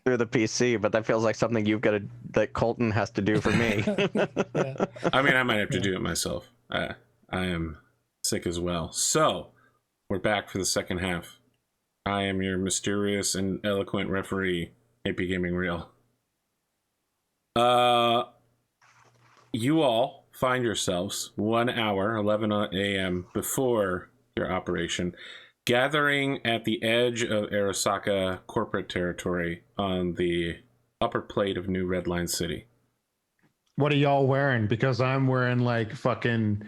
through the PC, but that feels like something that Colton has to do for me. Yeah. I mean, I might have to do it myself. I am sick as well. So, we're back for the second half. I am your mysterious and eloquent referee, APGamingREAL. You all find yourselves 1 hour, 11 a.m. before your operation, gathering at the edge of Arasaka corporate territory on the upper plate of New Redline City. What are y'all wearing? Because I'm wearing like fucking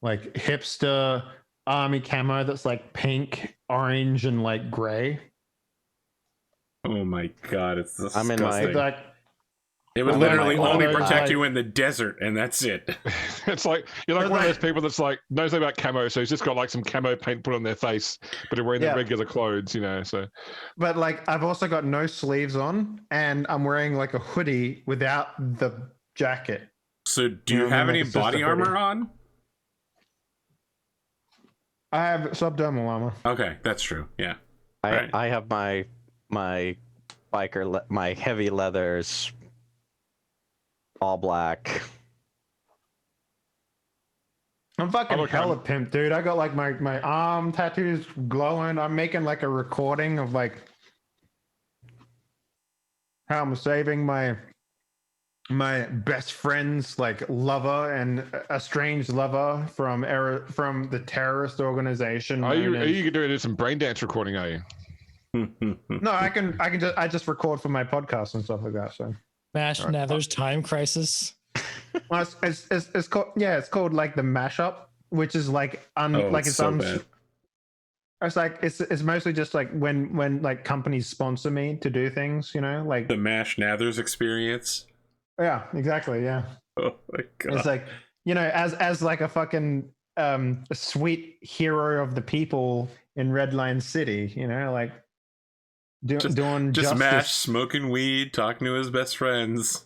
like hipster army camo that's like pink, orange, and like gray. Oh my god, it's disgusting. I'm in my Like, It would I'm literally in my only old protect like- you in the desert, and that's it. It's like you're like one of those people that's like knows about camo, so he's just got like some camo paint put on their face, but they're wearing their regular clothes, you know. So, but like I've also got no sleeves on, and I'm wearing like a hoodie without the jacket. So, do you know what I have mean? any Like, it's just body a hoodie. armor on? I have subdermal armor. Okay, that's true. Yeah. Right. I have my biker my heavy leathers, all black. I'm fucking look, hella pimp, dude. I got like my arm tattoos glowing. I'm making like a recording of like how I'm saving my best friend's like lover and estranged lover from the terrorist organization. are you known as- doing some brain dance recording? Are you? No, I just record for my podcast and stuff like that. So Mash Nathers Time Crisis. well, it's called like the mashup, which is like it's so bad. It's like it's mostly just like when like companies sponsor me to do things, you know, like The Mash Nathers experience. yeah, exactly, yeah. Oh my god. It's like, you know, as like a fucking a sweet hero of the people in Redline City, you know, like doing just justice. Mash smoking weed, talking to his best friends.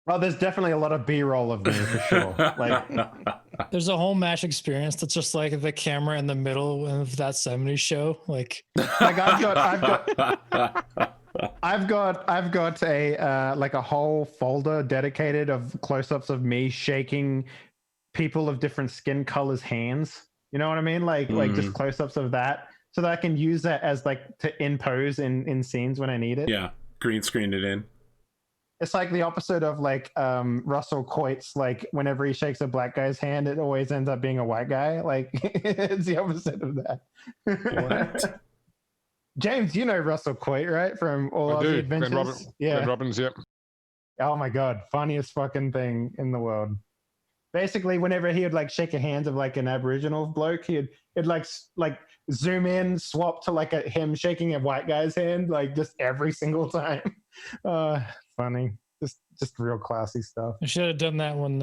Well, there's definitely a lot of B-roll of me for sure. Like, There's a whole Mash experience that's just like the camera in the middle of that 70s show. Like I've got a like a whole folder dedicated of close-ups of me shaking people of different skin colors' hands. You know what I mean? Like just close-ups of that, so that I can use that as like to impose in scenes when I need it. Yeah, green screened it in. It's like the opposite of like Russell Coit's, like whenever he shakes a black guy's hand, it always ends up being a white guy. Like it's the opposite of that. What? James, you know Russell Coit, right? From All of the Adventures. Grand Robbins, yep. Oh my god, funniest fucking thing in the world. Basically, whenever he would like shake a hand of like an Aboriginal bloke, it'd like zoom in, swap to like him shaking a white guy's hand, like just every single time. Funny, just real classy stuff. I should have done that when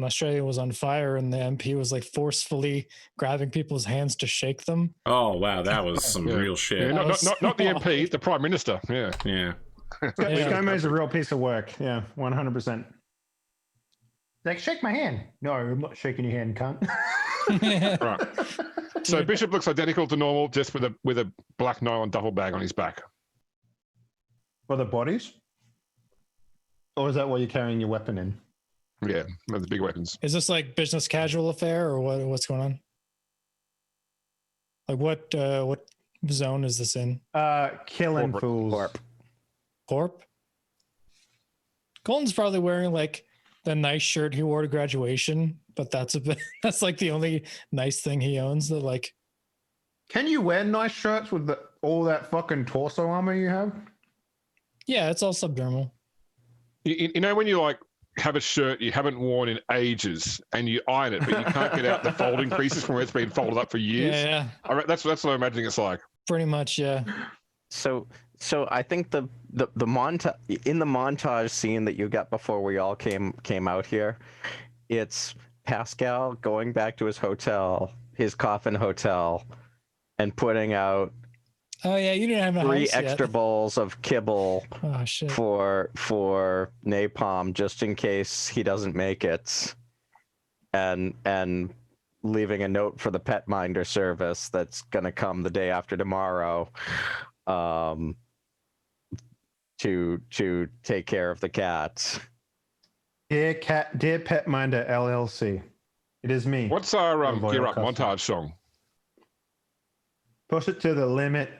Australia was on fire and the MP was like forcefully grabbing people's hands to shake them. Oh wow, that was some Yeah. real shit. Yeah, not the MP, the Prime Minister. Yeah. Yeah. ScoMo's a real piece of work. Yeah, 100%. Like, shake my hand. No, I'm not shaking your hand, cunt. Right. So Bishop looks identical to normal, just with a black nylon duffel bag on his back. For the bodies? Or is that what you're carrying your weapon in? Yeah, the big weapons. Is this like business casual affair or what's going on? Like what zone is this in? Killing fools. Corp? Colton's probably wearing like the nice shirt he wore to graduation, but that's that's like the only nice thing he owns. That like, can you wear nice shirts with all that fucking torso armor you have? Yeah, it's all subdermal. You know when you like have a shirt you haven't worn in ages and you iron it, but you can't get out the folding creases from where it's been folded up for years. Yeah. That's what I'm imagining it's like. Pretty much, yeah. So I think the montage scene that you got before we all came out here, it's Pascal going back to his hotel, his coffin hotel, and putting out Oh yeah, you didn't have a 3 house extra yet. bowls of kibble Oh shit. for Napalm just in case he doesn't make it, and leaving a note for the pet minder service that's gonna come the day after tomorrow, to take care of the cats. Dear Pet Minder LLC, it is me. What's our Loyal Gear Up customer. montage song? Push it to the limit.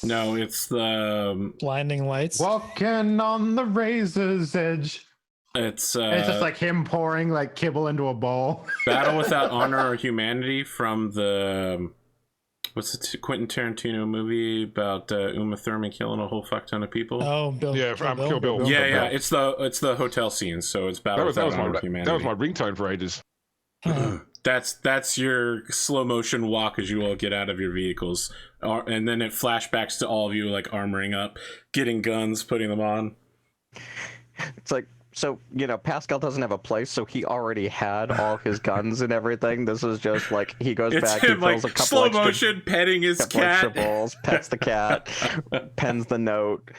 No, it's the Blinding lights. Walking on the razor's edge. it's And it's just like him pouring like kibble into a bowl. Battle Without Honor or Humanity from the what's the Quentin Tarantino movie about Uma Thurman killing a whole fuck ton of people? Oh, Bill. Yeah, Kill Bill. yeah, it's the hotel scene. So it's Battle Without Honor or Humanity. That was my ringtone for ages. That's your slow motion walk as you all get out of your vehicles, and then it flashbacks to all of you like armoring up, getting guns, putting them on. It's like, so, you know, Pascal doesn't have a place, so he already had all his guns and everything. This is just like, he goes It's back, he him like fills a couple slow extra, motion petting his couple extra cat. bowls, pets the cat, pens the note,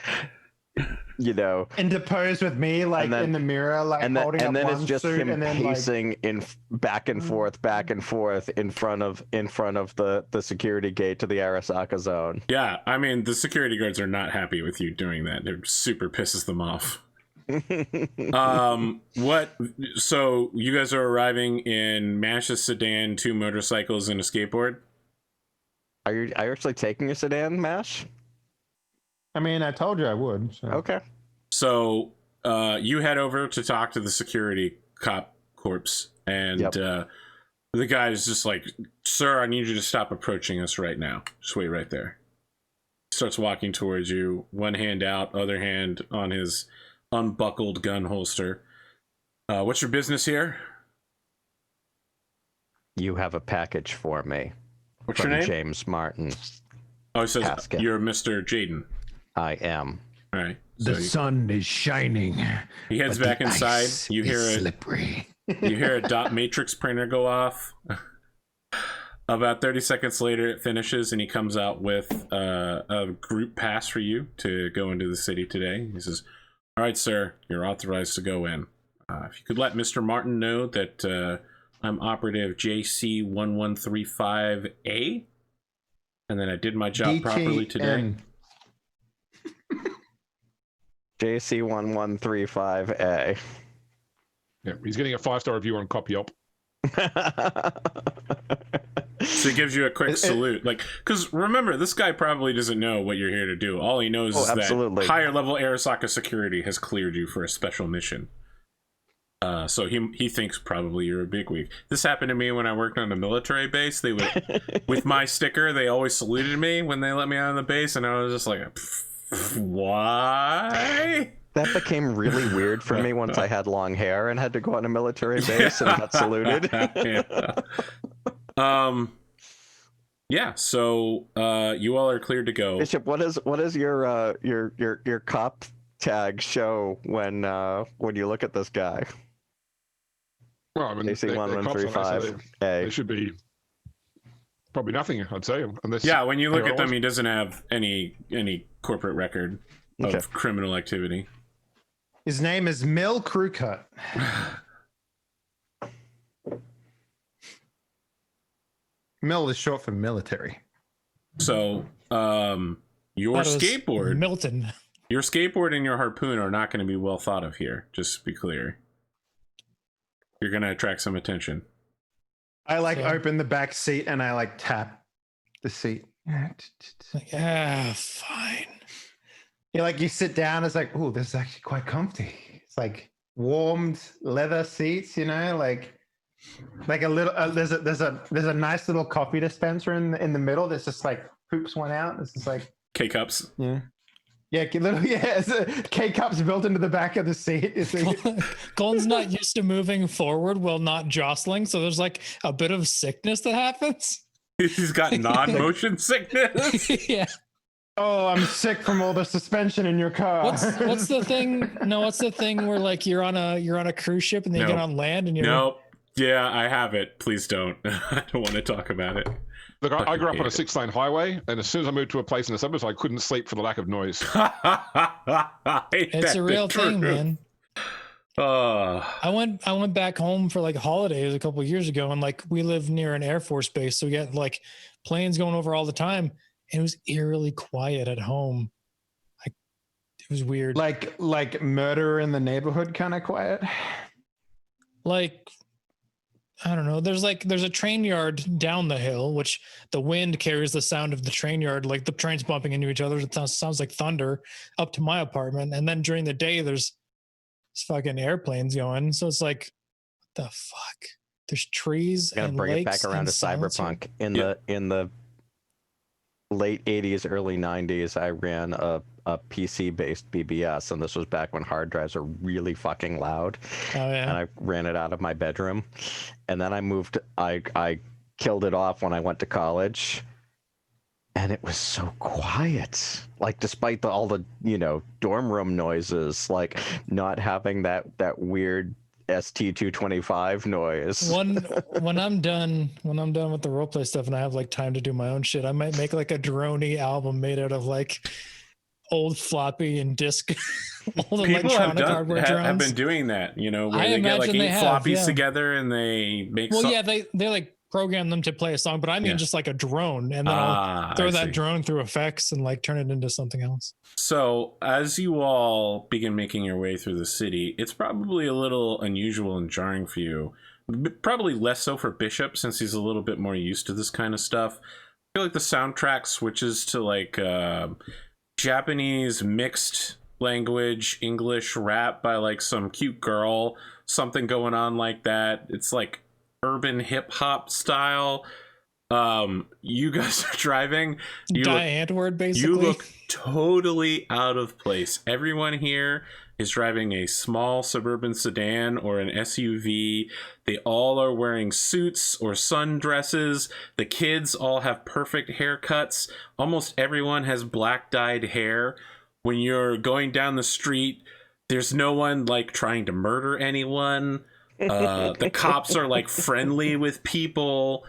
you know. Interposed with me, like And then- in the mirror, like And then, holding and up then one it's just suit, him and then pacing back and forth in front of the security gate to the Arasaka zone. Yeah, I mean the security guards are not happy with you doing that. It super pisses them off. What? So you guys are arriving in Mash's sedan, 2 motorcycles, and a skateboard. Are you actually taking a sedan, Mash? I mean, I told you I would. So. Okay. So you head over to talk to the security cop corpse, and Yep. the guy is just like, "Sir, I need you to stop approaching us right now. Just wait right there." Starts walking towards you, one hand out, other hand on his unbuckled gun holster. What's your business here? You have a package for me. What's From your name? James Martin. Oh, it says Pascal. you're Mr. Jaden. I am. All right. The So sun is shining. he heads but back the inside. ice You is hear slippery. you hear a dot matrix printer go off. About 30 seconds later, it finishes, and he comes out with a group pass for you to go into the city today. He says, "All right, sir, you're authorized to go in. If you could let Mr. Martin know that I'm operative JC1135A, and then I did my job properly today." JC1135A. Yeah, he's getting a 5-star review on CopyOp. So he gives you a quick salute, like, because remember, this guy probably doesn't know what you're here to do. All he knows is absolutely. that higher level Arasaka security has cleared you for a special mission. So he thinks probably you're a bigwig. This happened to me when I worked on a military base. They would, with my sticker, they always saluted me when they let me out of the base, and I was just like, why? That became really weird for me once I had long hair and had to go on a military base and got saluted. Yeah. So you all are cleared to go. Bishop, what is your cop tag show when you look at this guy? Well, I mean, JC1135A. They should be probably nothing, I'd say, unless. Yeah, when you look they're at them, always- he doesn't have any corporate record of Okay. criminal activity. His name is Mill Crewcut. Mill is short for military. So, your Thought it was skateboard, Milton. your skateboard and your harpoon are not going to be well thought of here. Just to be clear, you're going to attract some attention. I like Yeah. open the back seat and I like tap the seat. Like, fine. You sit down, it's like, oh, this is actually quite comfy. It's like warmed leather seats, you know, like a little. There's a nice little coffee dispenser in the middle. That's just like poops one out. It's just like K cups. yeah, it's K cups built into the back of the seat. It's like, Colton's not used to moving forward while not jostling, so there's like a bit of sickness that happens. He's got non-motion sickness. Yeah. oh, I'm sick from all the suspension in your car. What's the thing? No, what's the thing where like you're on a cruise ship and then you No. get on land and you're Nope. Yeah, I have it. Please don't. I don't want to talk about it. Look, I grew up on a Fucking 6-lane highway, and as soon as I moved to a place in the suburbs, I couldn't sleep for the lack of noise. it's a real thing, man. I went back home for like holidays a couple of years ago, and like we live near an Air Force base, so we got like planes going over all the time, and it was eerily quiet at home. It was weird. Like murder in the neighborhood kind of quiet. Like, I don't know. There's a train yard down the hill, which the wind carries the sound of the train yard, like the trains bumping into each other. It sounds like thunder up to my apartment. And then during the day, there's fucking airplanes going. So it's like, what the fuck? There's trees. Gotta and bring it lakes back around and to silence here. Cyberpunk. In the late 80s, early 90s, I ran a PC-based BBS, and this was back when hard drives were really fucking loud. Oh, yeah. And I ran it out of my bedroom, and then I killed it off when I went to college, and it was so quiet. Like, despite all the dorm room noises, like not having that weird ST225 noise. When I'm done with the roleplay stuff and I have like time to do my own shit, I might make like a droney album made out of like old floppy and disc old People electronic hardware have drones. been doing that, where I they get like imagine 8 they have, floppies yeah. together and they make they like program them to play a song, but I mean just like a drone, and then I'll throw that drone through effects and like turn it into something else. So as you all begin making your way through the city, it's probably a little unusual and jarring for you. Probably less so for Bishop, since he's a little bit more used to this kind of stuff. I feel like the soundtrack switches to like Japanese mixed language English rap by like some cute girl, something going on like that. It's like urban hip hop style. You guys are driving. Antwoord, basically. You look totally out of place. Everyone here is driving a small suburban sedan or an SUV. They all are wearing suits or sundresses. The kids all have perfect haircuts. Almost everyone has black dyed hair. When you're going down the street, there's no one like trying to murder anyone. The cops are like friendly with people.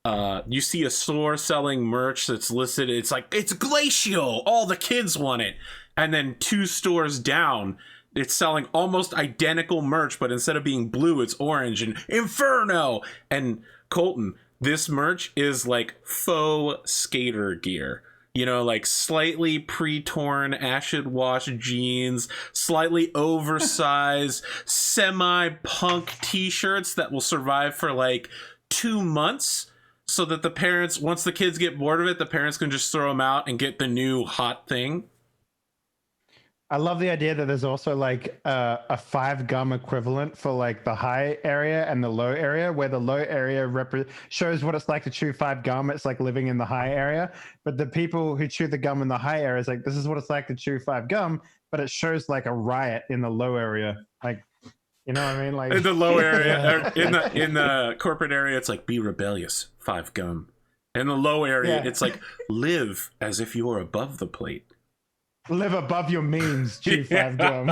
You see a store selling merch that's listed. It's like, it's Glacial. All the kids want it. And then 2 stores down, it's selling almost identical merch, but instead of being blue, it's orange and Inferno. And Colton, this merch is like faux skater gear. Like slightly pre-torn acid wash jeans, slightly oversized semi-punk t-shirts that will survive for like 2 months, so that the parents, once the kids get bored of it, the parents can just throw them out and get the new hot thing. I love the idea that there's also like a 5 gum equivalent for like the high area and the low area, where the low area shows what it's like to chew 5 gum. It's like living in the high area. But the people who chew the gum in the high area is like, this is what it's like to chew 5 gum. But it shows like a riot in the low area. Like, you know what I mean? Like in the low area, in the corporate area, it's like, be rebellious, 5 gum. In the low area, it's like, live as if you're above the plate. Live above your means, G5 gum.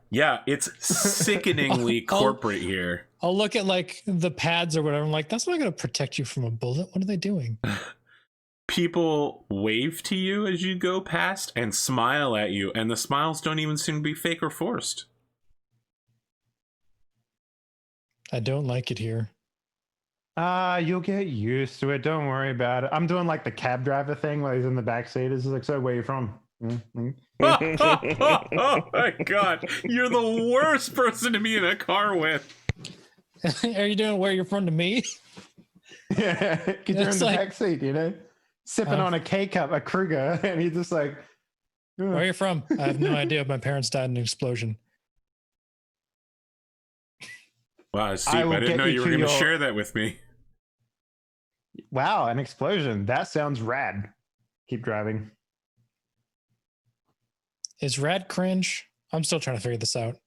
Yeah, it's sickeningly corporate here. I'll look at like the pads or whatever. I'm like, that's not going to protect you from a bullet. What are they doing? People wave to you as you go past and smile at you, and the smiles don't even seem to be fake or forced. I don't like it here. You'll get used to it. Don't worry about it. I'm doing like the cab driver thing where he's in the back seat. It's like, so where you from? Oh my god, you're the worst person to be in a car with. Are you doing where you're from to me? Yeah, because you're in the back seat, sipping on a K-cup, a Kruger, and he's just like, where are you from? I have no idea. My parents died in an explosion. Wow, Steve, I didn't know you were going to share that with me. Wow, an explosion. That sounds rad. Keep driving. Is rad cringe? I'm still trying to figure this out.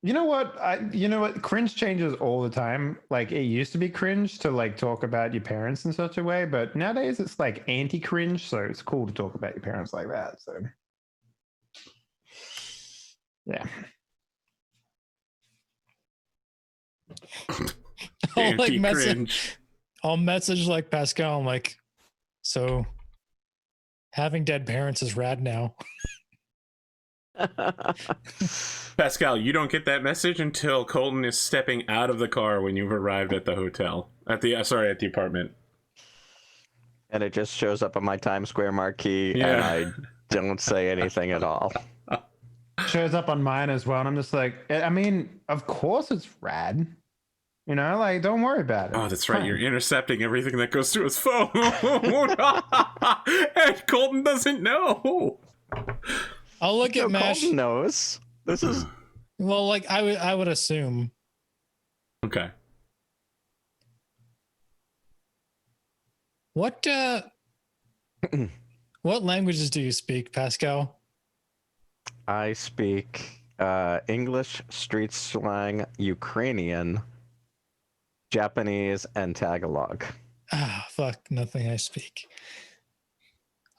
You know what? Cringe changes all the time. Like, it used to be cringe to like talk about your parents in such a way, but nowadays it's like anti-cringe, so it's cool to talk about your parents like that. So yeah. I'll message like Pascal. I'm like, so having dead parents is rad now. Pascal, you don't get that message until Colton is stepping out of the car when you've arrived at the hotel. At the apartment. And it just shows up on my Times Square marquee, and I Don't say anything at all. Shows up on mine as well, and I'm just like, I mean, of course it's rad. You know, like, don't worry about it. Oh, that's right. Fine. You're intercepting everything that goes through his phone. And Colton doesn't know. I'll look at Mash. Colton knows. This is Well, like I would assume. Okay. What what languages do you speak, Pascal? I speak English, street slang, Ukrainian, Japanese, and Tagalog. Ah, fuck, nothing I speak.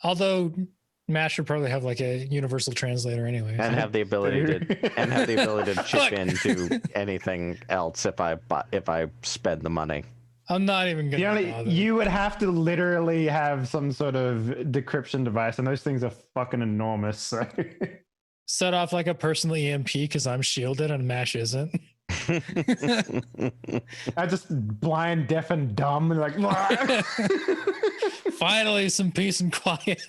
Although Mash would probably have like a universal translator anyway. And have the ability to chip Fuck. into anything else if I spend the money. I'm not even gonna bother. You would have to literally have some sort of decryption device, and those things are fucking enormous. So. Set off like a personal EMP because I'm shielded and Mash isn't. I just blind, deaf, and dumb, and like. Finally, some peace and quiet.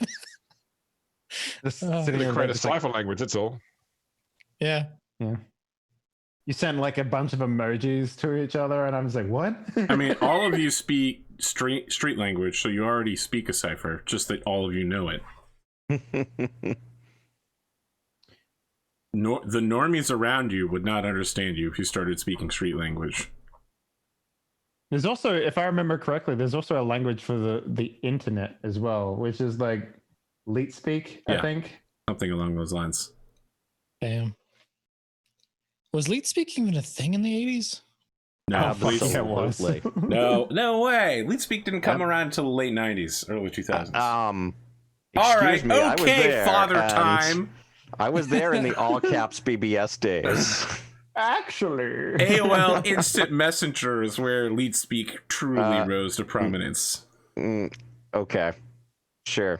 Just Oh. sitting To there create a just like, cipher language, that's all. Yeah. you send like a bunch of emojis to each other, and I'm just like, what? I mean, all of you speak street language, so you already speak a cipher, just that all of you know it. The normies around you would not understand you if you started speaking street language. There's also, if I remember correctly, there's also a language for the internet as well, which is like Leet speak, I Yeah. think. Something along those lines. Damn. Was lead speak even a thing in the 80s? No, Oh, fuck Leet- yeah, it was. Absolutely. no way. Leet speak didn't come around until the late 90s, early 2000s. All all right, me, I was okay, there, father and time. I was there in the all caps BBS days. Actually. AOL Instant Messenger is where Leet speak truly rose to prominence. Okay, sure.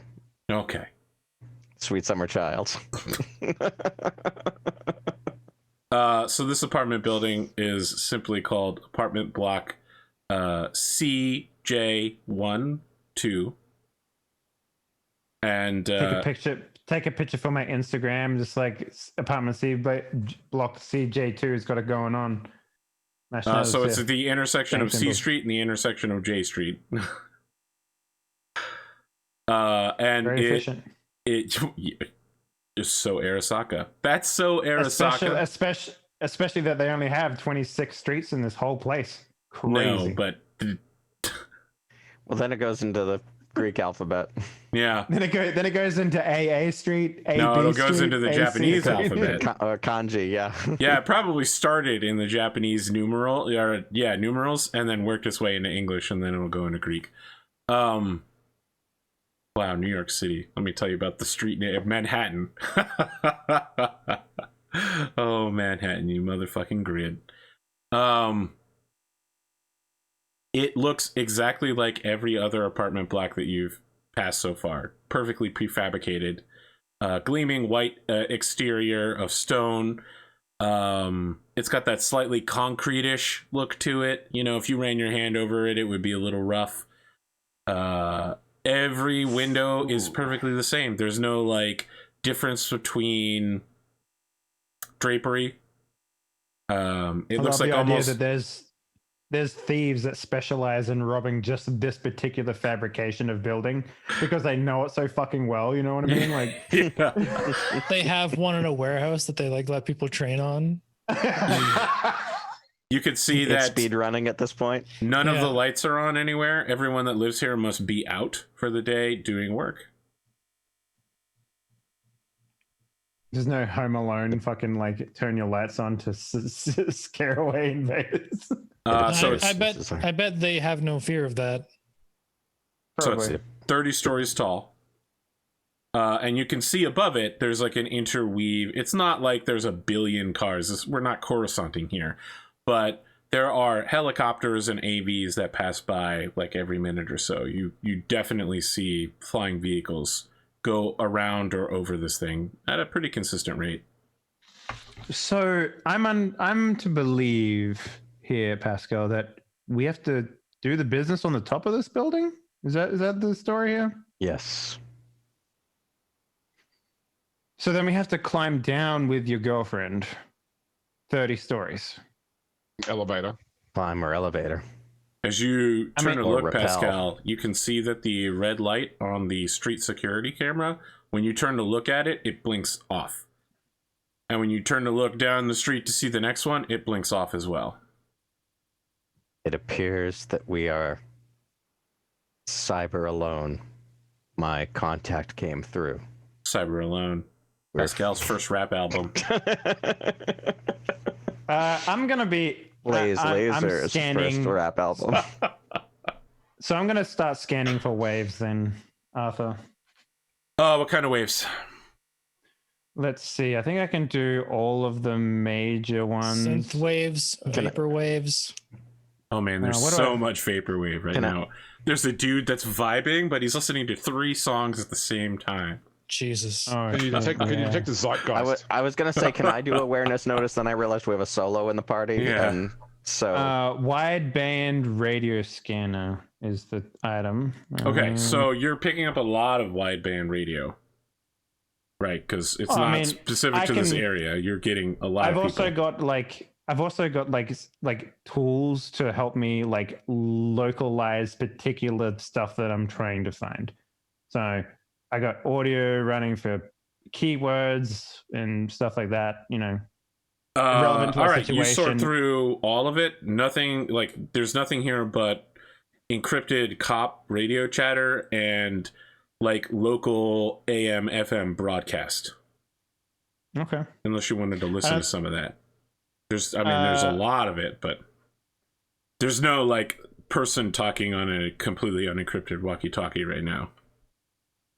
Okay. Sweet summer child. So this apartment building is simply called apartment block CJ12. And Take a picture for my Instagram, just like apartment C block CJ2 has got it going on. so it's at the intersection of C symbol. Street and the intersection of J Street. And Very efficient. it is so Arasaka. That's so Arasaka. Especially that they only have 26 streets in this whole place. Crazy. No, but Well, then it goes into the Greek alphabet. yeah. Then it goes into AA Street. AB No, it goes Street, into the AC Japanese Street. alphabet. Kanji, yeah. Yeah, it probably started in the Japanese numerals, and then worked its way into English, and then it'll go into Greek. Wow, New York City. Let me tell you about the street name, Manhattan. Oh, Manhattan, you motherfucking grid. It looks exactly like every other apartment block that you've passed so far. Perfectly prefabricated. Gleaming white exterior of stone. It's got that slightly concrete-ish look to it. You know, if you ran your hand over it, it would be a little rough. Every window is perfectly the same. There's no, like, difference between drapery. It looks like almost... that there's thieves that specialize in robbing just this particular fabrication of building because they know it so fucking well. You know what I mean? Like, Yeah. They have one in a warehouse that they like let people train on. You could see It's that speed running at this point. none of Yeah. the lights are on anywhere. Everyone that lives here must be out for the day doing work. there's no Home Alone fucking like turn your lights on to scare away invaders. So I it's bet they have no fear of that. so it's Probably. 30 stories tall. And you can see above it, there's like an interweave. It's not like there's a billion cars. We're not Coruscanting here. But there are helicopters and AVs that pass by like every minute or so. You definitely see flying vehicles go around or over this thing at a pretty consistent rate. So I'm to believe here, Pascal, that we have to do the business on the top of this building. Is that the story here? Yes. So then we have to climb down with your girlfriend 30 stories. Elevator. Climb or elevator. As you turn to or look, rappel. Pascal, you can see that the red light on the street security camera, when you turn to look at it, it blinks off. And when you turn to look down the street to see the next one, it blinks off as well. It appears that we are cyber alone. My contact came through. Cyber Alone. We're- Pascal's first rap album. I'm going to be... Blaze I'm Lasers' scanning- first rap album. So I'm going to start scanning for waves then, Arthur. Oh, what kind of waves? Let's see. I think I can do all of the major ones. Synth waves, vapor waves. Oh man, there's what do so I- much vaporwave right Can I- now. There's a dude that's vibing, but he's listening to 3 songs at the same time. Jesus. Oh, Can you detect, can you detect the zeitgeist? I was gonna say, can I do awareness notice? Then I realized we have a solo in the party, Yeah. and so wideband radio scanner is the item. Okay, Um, so you're picking up a lot of wideband radio. Right, because it's Oh, I not mean, specific I to this can- area. You're getting a lot I've of also people. got like tools to help me like localize particular stuff that I'm trying to find. So I got audio running for keywords and stuff like that, you know. relevant to all our right, you sort situation. through all of it. Nothing like there's nothing here but encrypted cop radio chatter and like local AM FM broadcast. Okay. Unless you wanted to listen to some of that. There's a lot of it, but there's no like person talking on a completely unencrypted walkie-talkie right now.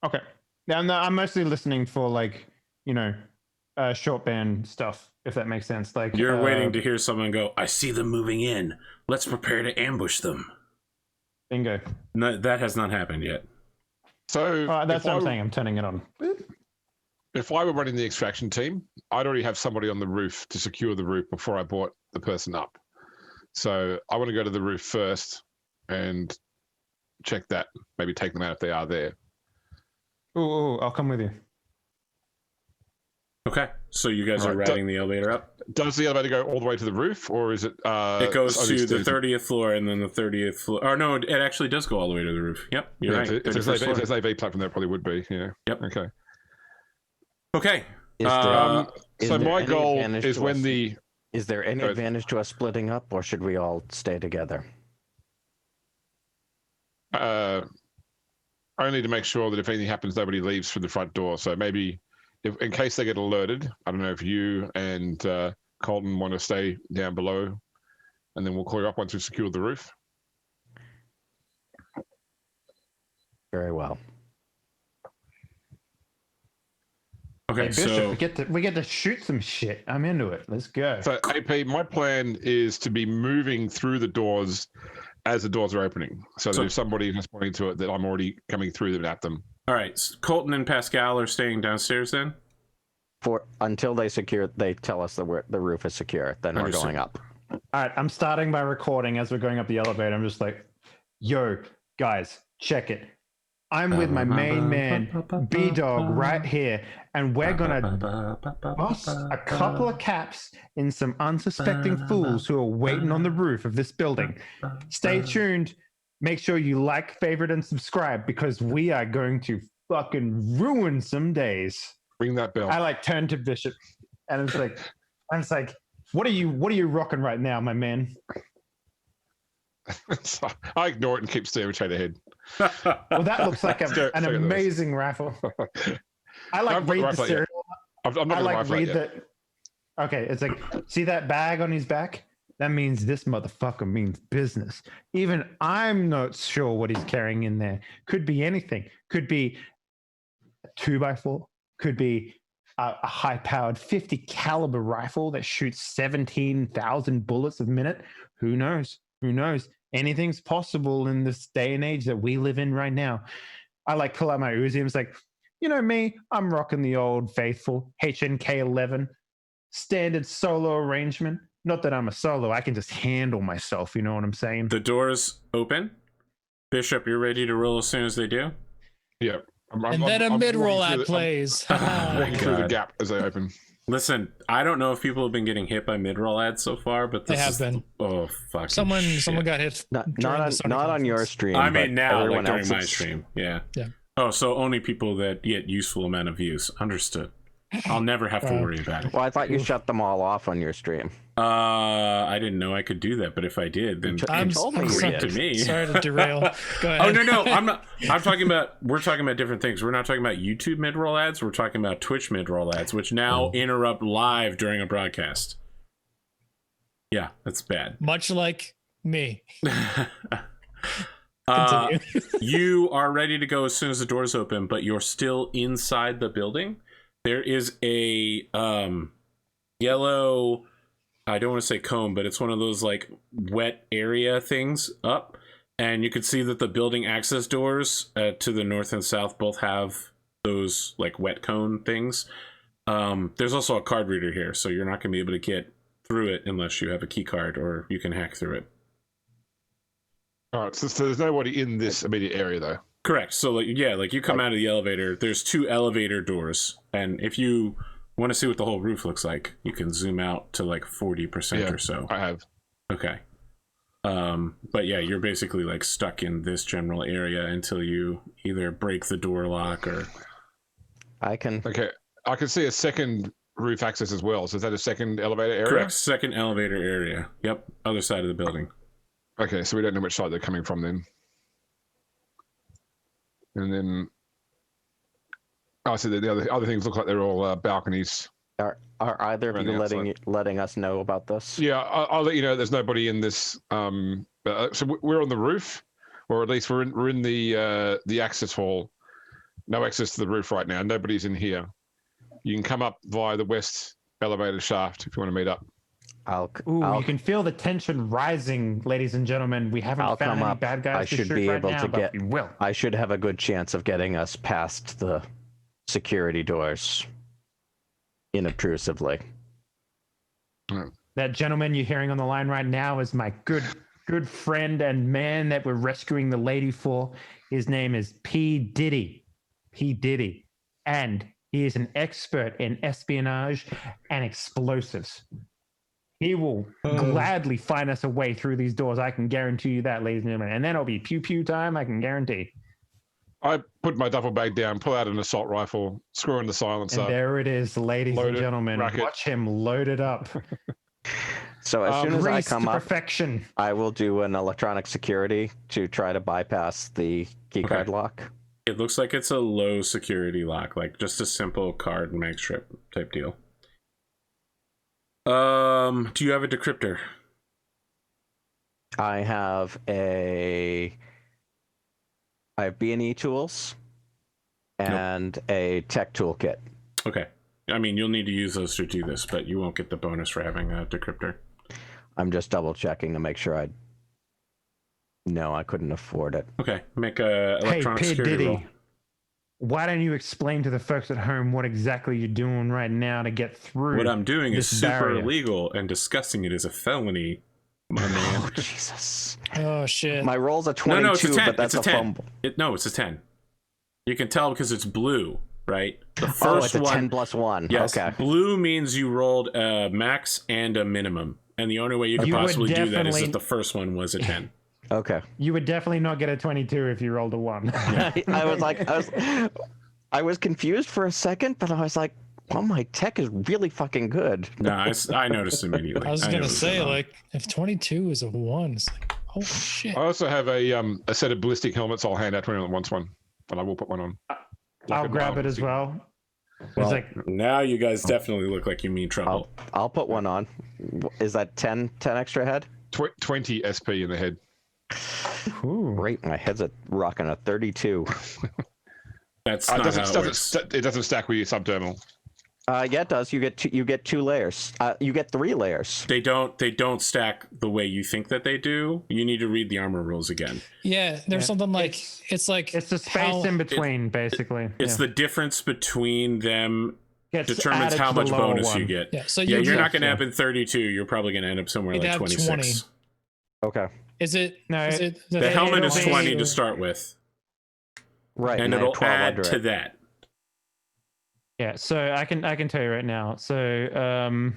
Okay. Now I'm mostly listening for like, you know, short band stuff, if that makes sense. Like You're waiting to hear someone go, "I see them moving in. Let's prepare to ambush them." bingo. No, that has not happened yet. So That's if what I'm I- saying. I'm turning it on. If I were running the extraction team, I'd already have somebody on the roof to secure the roof before I brought the person up. So I want to go to the roof first and check that. Maybe take them out if they are there. Ooh, I'll come with you. Okay, so you guys are Right, riding the elevator up. Does the elevator go all the way to the roof, or is it? It goes only to the stairs? 30th floor, and then the 30th floor. Or no, it actually does go all the way to the roof. Yep, you're Yeah, right. if 31st there's floor. an AV platform, there probably would be. Yeah. Yep. Okay. Okay. is there, is So there my any goal advantage is to when us- the is there any Go ahead. advantage to us splitting up, or should we all stay together? only to make sure that if anything happens, nobody leaves through the front door. So maybe, if in case they get alerted, I don't know if you and Colton want to stay down below, and then we'll call you up once we've secured the roof. Very well. Okay, Hey, Bishop, so we get to shoot some shit. I'm into it. Let's go. So AP, my plan is to be moving through the doors as the doors are opening, so that So- if somebody is pointing to it, that I'm already coming through them at them. all right, Colton and Pascal are staying downstairs then. For until they tell us the roof is secure, then we're Understood. going up. All right, I'm starting by recording as we're going up the elevator. I'm just like, yo, guys, check it. I'm with my main man, B-Dog, right here, and we're gonna bust a couple of caps in some unsuspecting fools who are waiting on the roof of this building. Stay tuned. Make sure you like, favorite, and subscribe because we are going to fucking ruin some days. Ring that bell. I like turn to Bishop, and it's like, what are you rocking right now, my man? So I ignore it and keep staring straight ahead. Well, that looks like an Sorry, that was- amazing raffle. I like I've got read the rifle yet. cereal. I'm not I gonna like rifle it read yet. the. Okay, it's like, see that bag on his back? That means this motherfucker means business. Even I'm not sure what he's carrying in there. Could be anything. Could be a 2x4. Could be a high-powered 50 caliber rifle that shoots 17,000 bullets a minute. Who knows? Who knows? Anything's possible in this day and age that we live in right now. I like pull out my Uzi and it's like, you know me, I'm rocking the old faithful HNK11 standard solo arrangement. Not that I'm a solo, I can just handle myself. You know what I'm saying? The doors open. Bishop, you're ready to roll as soon as they do. Yeah. And then a mid-roll ad I'm plays. walking through the God. gap as they open. Listen, I don't know if people have been getting hit by mid-roll ads so far, but They this have is, been. oh fuck. Someone got hit. Not during the Sony on your conference. stream. I but mean now, like everyone during my else's. stream. Yeah. Yeah. Oh, so only people that get useful amount of views. Understood. I'll never have to worry about it. Well, I thought you shut them all off on your stream. I didn't know I could do that, but if I did, then I'm told me you sorry, did. to me. sorry to derail. Go ahead. Oh no, I'm not. I'm talking about. We're talking about different things. We're not talking about YouTube mid-roll ads. We're talking about Twitch mid-roll ads, which now interrupt live during a broadcast. Yeah, that's bad. Much like me. Uh, Continue. you are ready to go as soon as the doors open, but you're still inside the building. There is a yellow, I don't want to say cone, but it's one of those like wet area things up, and you can see that the building access doors to the north and south both have those like wet cone things. There's also a card reader here, so you're not going to be able to get through it unless you have a key card or you can hack through it. All right, so there's nobody in this immediate area though. Correct. So like yeah, like you come out of the elevator, there's 2 elevator doors, and if you want to see what the whole roof looks like, you can zoom out to like 40% or so. I have. Okay. But yeah, you're basically like stuck in this general area until you either break the door lock or I can. Okay, I can see a second roof access as well. So is that a second elevator area? correct, second elevator area. Yep, other side of the building. Okay, so we don't know which side they're coming from then. And then, oh, so the other things look like they're all balconies. Are either of Around you the letting us know about this? Yeah, I'll let you know. There's nobody in this. So we're on the roof, or at least we're in the access hall. No access to the roof right now. Nobody's in here. You can come up via the west elevator shaft if you want to meet up. You can feel the tension rising, ladies and gentlemen. We haven't I'll found come any up. bad guys I to should shoot be right able now, to but get. we will. I should have a good chance of getting us past the security doors inobtrusively. That gentleman you're hearing on the line right now is my good friend and man that we're rescuing the lady for. His name is P. Diddy. P. Diddy. And he is an expert in espionage and explosives. He will gladly find us a way through these doors. I can guarantee you that, ladies and gentlemen. And then it'll be pew-pew time, I can guarantee. I put my duffel bag down, pull out an assault rifle, screw in the silencer. And there it is, ladies Load and it, gentlemen. rack it. Watch him load it up. So as soon as I Greased come to up, perfection. I will do an electronic security to try to bypass the keycard lock. It looks like it's a low security lock, like just a simple card and mag strip type deal. Do you have a decryptor? I have B&E tools and a tech toolkit. Okay. I mean, you'll need to use those to do this, but you won't get the bonus for having a decryptor. I'm just double checking to make sure No, I couldn't afford it. Okay. Make a electronic P. security Diddy. roll. Why don't you explain to the folks at home what exactly you're doing right now to get through? What I'm doing is this super barrier? illegal, and discussing it is a felony, my man. Oh, Jesus. Oh shit. My roll's a 22, No, it's a 10. but that's It's a 10. fumble. No, it's a 10. You can tell because it's blue, right? The Oh, first it's a one. 10 plus 1. Yes. Okay. Blue means you rolled a max and a minimum. And the only way you could You would possibly do that is definitely- if the first one was a 10. Okay. You would definitely not get a 22 if you rolled a 1. I was like, I was confused for a second, but I was like, well, my tech is really fucking good. No, I noticed immediately. I was knew gonna it was say, going on. like, if 22 is a 1, it's like, oh shit. I also have a set of ballistic helmets. I'll hand out to anyone that wants one, and I will put one on. I'll a grab it as ballistic- well. It's Well, like, now you guys definitely look like you mean trouble. I'll put one on. Is that 10 extra head? 20 SP in the head. ooh. Great. My head's rocking a 32. That's It not doesn't, how it doesn't works. sta- it doesn't stack with your subdermal. Yeah, it does. You get two layers. You get 3 layers. They don't stack the way you think that they do. You need to read the armor rules again. Yeah, there's Yeah. something like it's like It's the space how- in between, basically. It's the difference between them Gets determines added how to the much lower bonus you one. get. Yeah, so Yeah, you you're get- not going to end up in 32. You're probably going to end up somewhere You'd like have 26. 20. Okay. Is it? No, is it The helmet is it'll be- 20 to start with. Right, and I have it'll 12 add under to it. that. Yeah, so I can tell you right now. So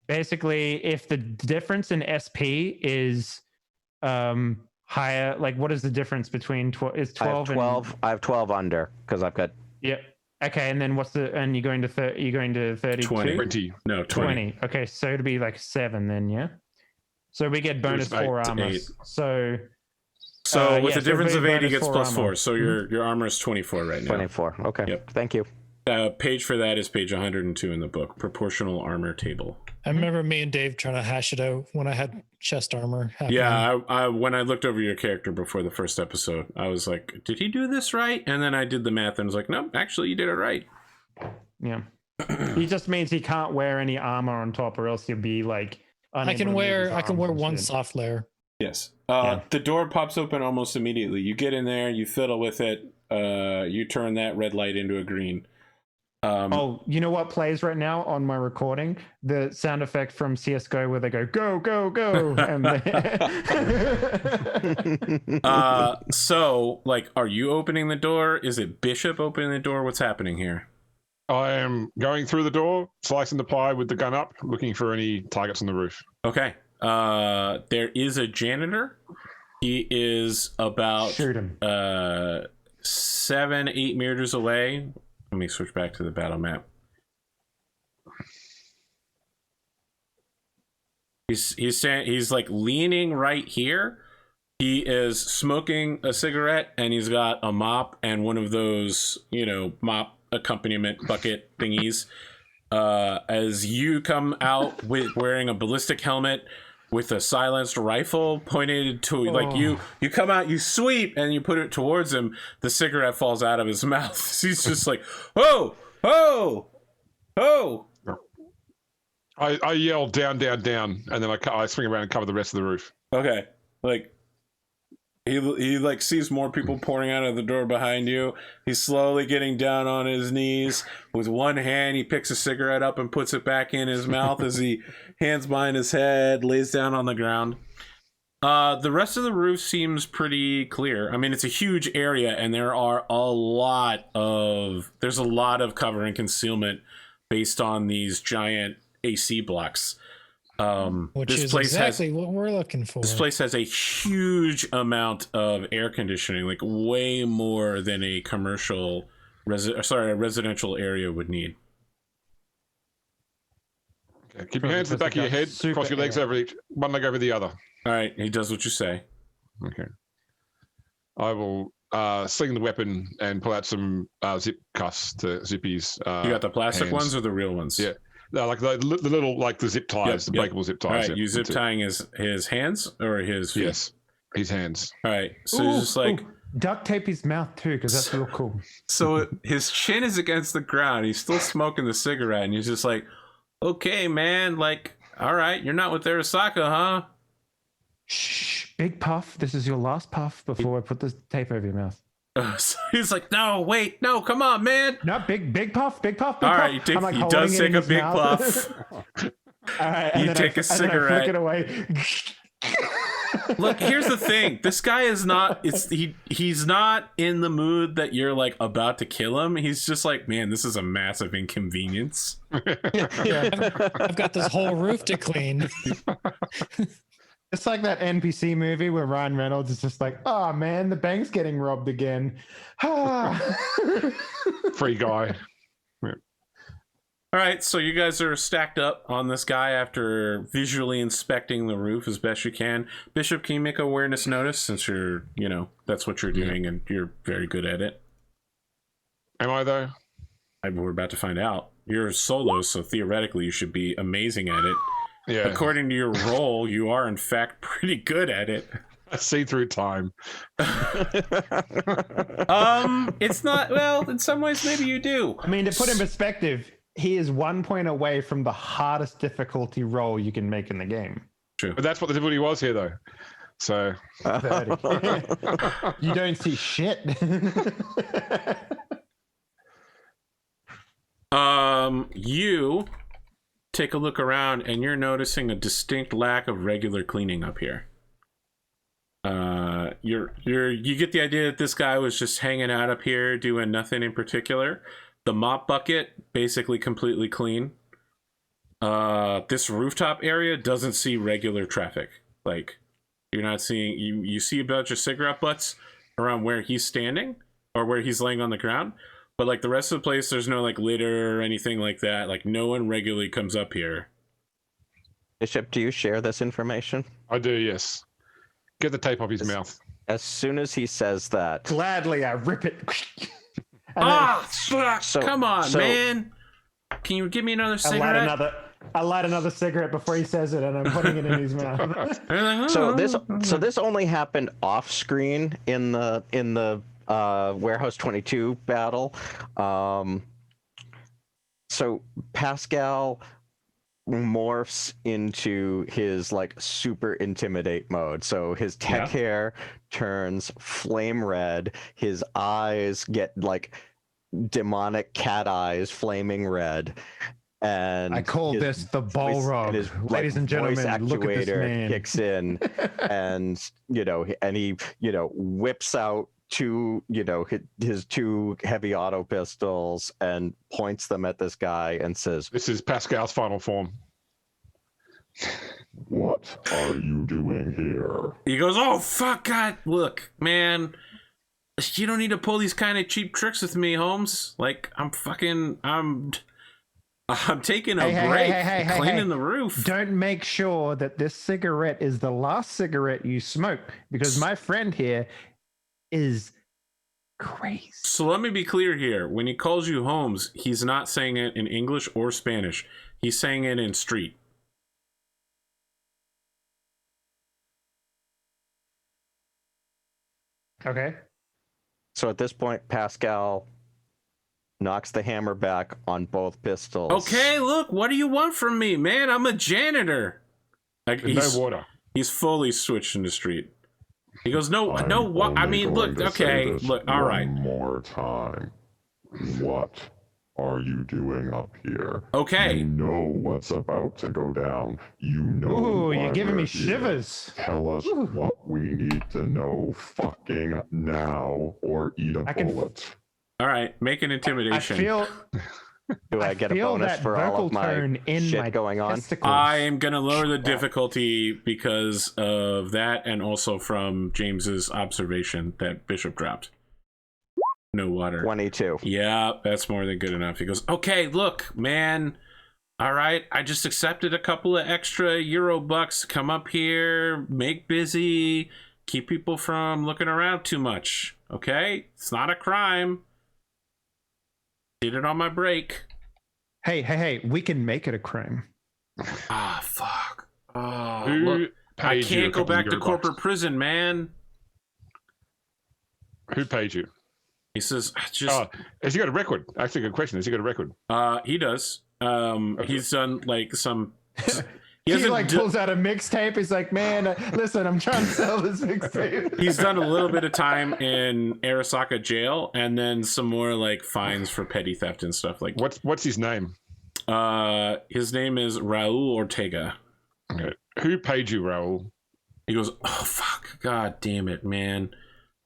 basically, if the difference in SP is higher, like what is the difference between 12? Is 12 I have 12 under because I've got. Yep. Okay, and then and you're going to 32? 20. No, 20. Okay, so it'd be like 7 then, yeah. So we get bonus was 4 8. armor. 8. So So with yeah, a difference it'd of be 8, he bonus gets 4 plus armor. 4. So your armor is 24 right now. 24. Okay. Yep. Thank you. Page for that is page 102 in the book. Proportional armor table. I remember me and Dave trying to hash it out when I had chest armor happening. Yeah, I when I looked over your character before the first episode, I was like, did he do this right? And then I did the math and was like, nope, actually you did it right. Yeah. He just means he can't wear any armor on top, or else he'll be like. I can wear one shit. soft layer. Yes. Yeah. The door pops open almost immediately. You get in there, you fiddle with it, you turn that red light into a green. Oh, you know what plays right now on my recording? The sound effect from CS:GO where they go go go go, and so like, are you opening the door? Is it Bishop opening the door? What's happening here? I am going through the door, slicing the pie with the gun up, looking for any targets on the roof. Okay. There is a janitor. He is about shoot him. 7-8 meters away. Let me switch back to the battle map. He's like leaning right here. He is smoking a cigarette, and he's got a mop and one of those, mop accompaniment bucket thingies. As you come out with wearing a ballistic helmet with a silenced rifle pointed to like you come out, you sweep, and you put it towards him. The cigarette falls out of his mouth. He's just like, oh. I yell down, down, down, and then I swing around and cover the rest of the roof. Okay, like he like sees more people pouring out of the door behind you. He's slowly getting down on his knees with one hand. He picks a cigarette up and puts it back in his mouth as he hands behind his head, lays down on the ground. The rest of the roof seems pretty clear. I mean, it's a huge area, and there's a lot of cover and concealment based on these giant AC blocks. Which this is place exactly what we're looking for. This place has a huge amount of air conditioning, like way more than a residential area would need. Okay, keep your hands at the back of your head, cross your legs over one leg over the other. All right, he does what you say. Okay. I will sling the weapon and pull out some zip cuffs to Zippy's. You got the plastic hands. ones or the real ones? Yeah. No, like the little, like the zip ties, the breakable zip ties. All right, yeah, you zip tying his hands or his feet? Yes, his hands. All right, so he's just like... duct tape his mouth too, because that's real cool. So his chin is against the ground. He's still smoking the cigarette, and he's just like, okay, man, like, all right, you're not with Arasaka, huh? Shh, big puff. This is your last puff before I put this tape over your mouth. So he's like, no, wait, no, come on, man. No, big puff, big puff. All right, he does take a big puff. All right, and You take a cigarette. And then I flick it away. Look, here's the thing. This guy is not. He's not in the mood that you're like about to kill him. He's just like, man, this is a massive inconvenience. I've got this whole roof to clean. It's like that NPC movie where Ryan Reynolds is just like, oh man, the bank's getting robbed again. Free guy. All right, so you guys are stacked up on this guy after visually inspecting the roof as best you can. Bishop, can you make awareness notice since you're, that's what you're doing and you're very good at it? Am I though? We're about to find out. You're solo, so theoretically you should be amazing at it. Yeah. According to your role, you are in fact pretty good at it. I see through time. It's not, well, in some ways maybe you do. I mean, to put in perspective, he is 1 point away from the hardest difficulty role you can make in the game. True. But that's what the difficulty was here, though. So 30. You don't see shit. You take a look around and you're noticing a distinct lack of regular cleaning up here. you get the idea that this guy was just hanging out up here doing nothing in particular. The mop bucket basically completely clean. This rooftop area doesn't see regular traffic. Like, you're not seeing, you see a bunch of cigarette butts around where he's standing or where he's laying on the ground, but like the rest of the place, there's no like litter or anything like that. Like, no one regularly comes up here. Bishop, do you share this information? I do, yes. Get the tape off his mouth. As soon as he says that, Gladly, I rip it. Fuck! So- Come on, so- man! Can you give me another I cigarette? light another cigarette before he says it, and I'm putting it in his mouth. so this only happened off screen in the Warehouse 22 battle. So Pascal morphs into his like super intimidate mode. So his tech hair turns flame red, his eyes get like demonic cat eyes, flaming red, and I call this the Balrog. Ladies and gentlemen, look at this man. Kicks in, and he whips out his two heavy auto pistols and points them at this guy and says, This is Pascal's final form. What are you doing here? He goes, "Oh fuck, God! Look, man, you don't need to pull these kind of cheap tricks with me, Holmes. Like, I'm taking a break, cleaning the roof. Don't make sure that this cigarette is the last cigarette you smoke, because my friend here is crazy." So let me be clear here. When he calls you Holmes, he's not saying it in English or Spanish. He's saying it in street. Okay. so at this point, Pascal knocks the hammer back on both pistols. Okay, look, what do you want from me, man? I'm a janitor. Like, No water. He's fully switched into street. He goes, no, I'm what? I only mean, going look, to say okay, this look, all right. One more time. What are you doing up here? Okay. You know what's about to go down. You know. Ooh, why you're giving me we're here. shivers. Tell us what we need to know fucking now, or eat a I can- bullet. All right, make an I intimidation. feel Do I get a feel bonus that for all vocal of my tone in shit my going on? testicles. I am going to lower the difficulty because of that, and also from James's observation that Bishop dropped. No water. 22. Yeah, that's more than good enough. He goes, okay, look, man. All right, I just accepted a couple of extra Euro bucks to come up here, make busy, keep people from looking around too much. Okay? It's not a crime. Did it on my break. Hey, we can make it a crime. Ah, fuck. Oh, Who look, I paid you a can't go couple back of to Euro corporate bucks? prison, man. Who paid you? He says, just Has he got a record? Actually, good question. Has he got a record? he does. He's done like some. He hasn't like do- pulls out a mixtape. He's like, man, listen, I'm trying to sell this mixtape. He's done a little bit of time in Arasaka jail, and then some more like fines for petty theft and stuff like. What's his name? His name is Raul Ortega. Okay. Who paid you, Raul? He goes, oh fuck, god damn it, man,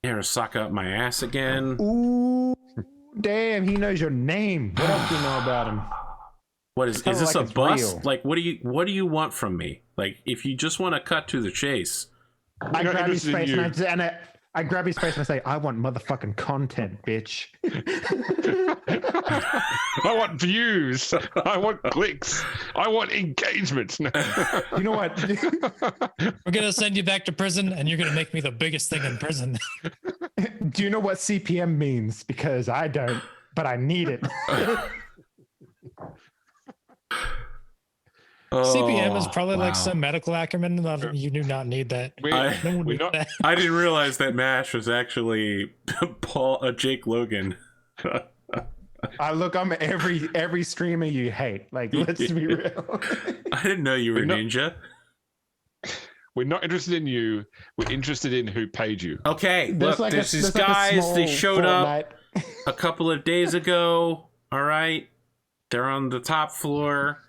Arasaka up my ass again. Ooh, damn, he knows your name. What else do you know about him? What is Kinda this like a it's bust? real. Like, what do you want from me? Like, if you just want to cut to the chase. I not grab his interested in face and I grab his face and I say, I want motherfucking content, bitch. I want views. I want clicks. I want engagement. You know what? We're gonna send you back to prison, and you're gonna make me the biggest thing in prison. Do you know what CPM means? Because I don't, but I need it. CPM is probably like wow. some medical acumen. You do not need that. I- No one we're needs not- that. I didn't realize that MASH was actually Jake Logan. Look, I'm every streamer you hate. Like, let's be real. I didn't know you were We're not- Ninja. We're not interested in you. We're interested in who paid you. Okay, look, there's these guys. They showed up a couple of days ago. All right, they're on the top floor.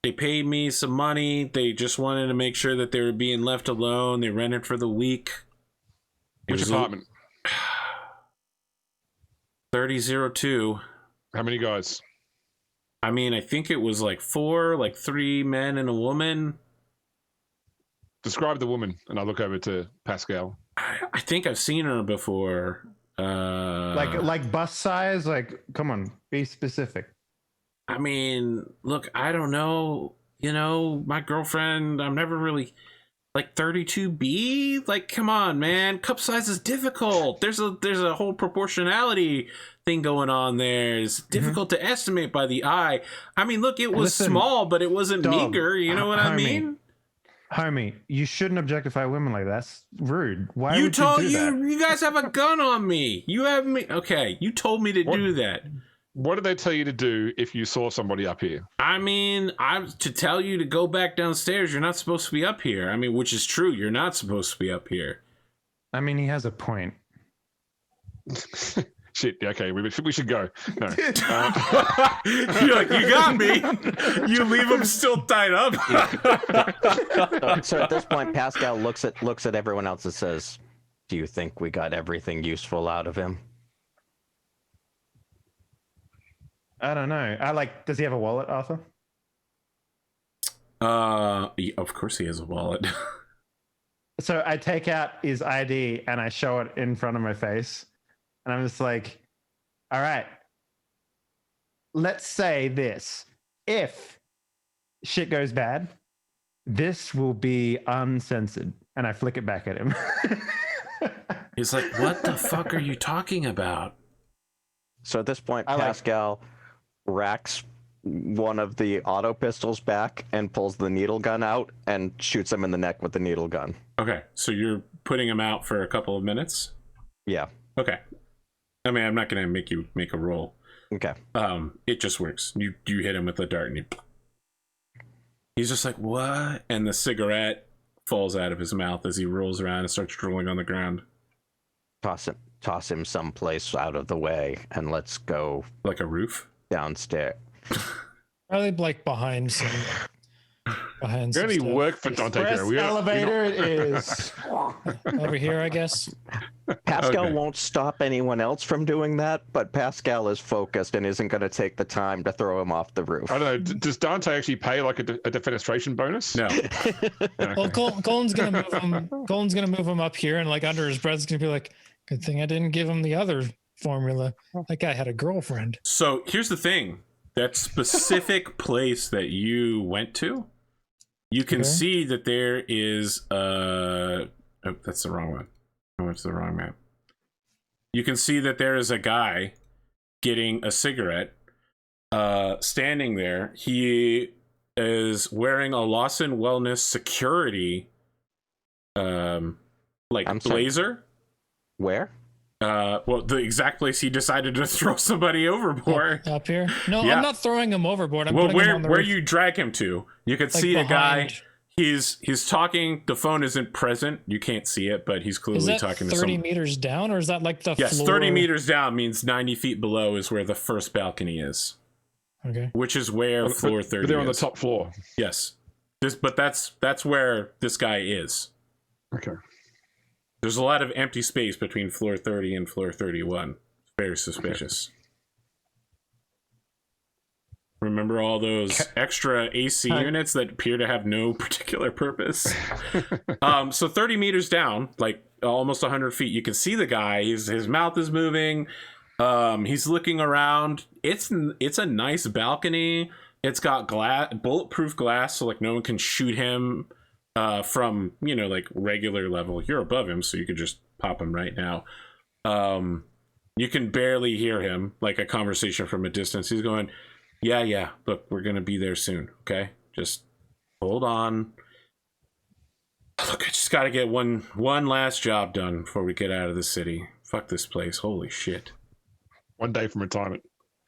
They paid me some money. They just wanted to make sure that they were being left alone. They rented for the week. Which apartment? 3002. How many guys? I mean, I think it was like 4, like 3 men and a woman. Describe the woman, and I look over to Pascal. I think I've seen her before. Like bus size? Like, come on, be specific. I mean, look, I don't know. You know, my girlfriend, I'm never really like 32B. Like, come on, man. Cup size is difficult. There's a whole proportionality thing going on there. It's difficult to estimate by the eye. I mean, look, it was small, but it wasn't meager. You know what I mean? Homie, you shouldn't objectify women like that. That's rude. Why you would told you do that? You guys have a gun on me. You have me. Okay, you told me to do that. What did they tell you to do if you saw somebody up here? I mean, to tell you to go back downstairs. You're not supposed to be up here. I mean, which is true. You're not supposed to be up here. I mean, he has a point. Shit. Okay, we should go. No. You're like, you got me. You leave him still tied up. So at this point, Pascal looks at everyone else and says, "Do you think we got everything useful out of him?" I don't know. Does he have a wallet, Arthur? Of course he has a wallet. So I take out his ID and I show it in front of my face. And I'm just like, all right, let's say this. If shit goes bad, this will be uncensored. And I flick it back at him. He's like, what the fuck are you talking about? So at this point, Pascal racks one of the auto pistols back and pulls the needle gun out and shoots him in the neck with the needle gun. Okay, so you're putting him out for a couple of minutes? Yeah. Okay. I mean, I'm not going to make you make a roll. Okay. It just works. You hit him with the dart and he's just like, what? And the cigarette falls out of his mouth as he rolls around and starts drooling on the ground. Toss him someplace out of the way and let's go. Like a roof? Downstairs. Probably like behind some You only stuff. work for Dante here. Elevator it is. Over here, I guess. Pascal won't stop anyone else from doing that, but Pascal is focused and isn't going to take the time to throw him off the roof. I don't know. Does Dante actually pay like a defenestration bonus? No. Well, Colin's gonna move him. Colin's gonna move him up here, and like under his breath, he's gonna be like, "Good thing I didn't give him the other formula. That guy had a girlfriend." So here's the thing: that specific place that you went to, you can see that there is oh, that's the wrong one. I went to the wrong map. You can see that there is a guy getting a cigarette, standing there. He is wearing a Lawson Wellness security, blazer. Where? Well, the exact place he decided to throw somebody overboard. Up here? No, Yeah. I'm not throwing him overboard. I'm Well, putting him on the where roof, you drag him to, you could like see a guy. behind. He's talking. The phone isn't present. You can't see it, but he's Is clearly that talking to 30 someone. meters down, or is that like the Yes, floor? 30 meters down means 90 feet below is where the first balcony is, Okay. which is where floor 30 But they're on the is. top floor. Yes. But that's where this guy is. Okay. There's a lot of empty space between floor 30 and floor 31. Very suspicious. Remember all those extra AC units that appear to have no particular purpose? So 30 meters down, like almost 100 feet, you can see the guy. His mouth is moving. He's looking around. It's a nice balcony. It's got bulletproof glass, so like no one can shoot him from like regular level. You're above him, so you could just pop him right now. You can barely hear him, like a conversation from a distance. He's going, yeah, look, we're gonna be there soon, okay? Just hold on. Look, I just gotta get one last job done before we get out of the city. Fuck this place, holy shit. 1 day from retirement.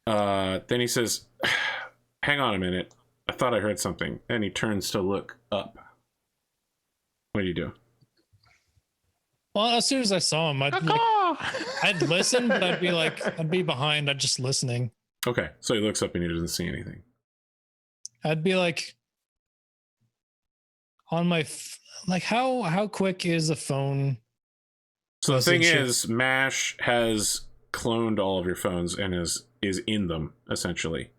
Then he says, hang on a minute, I thought I heard something. And he turns to look up. What do you do? Well, as soon as I saw him, I'd listen, but I'd be behind. I'd just listening. Okay, so he looks up and he doesn't see anything. I'd be like on my how quick is a phone So the Posted thing shit. is, MASH has cloned all of your phones and is in them, essentially.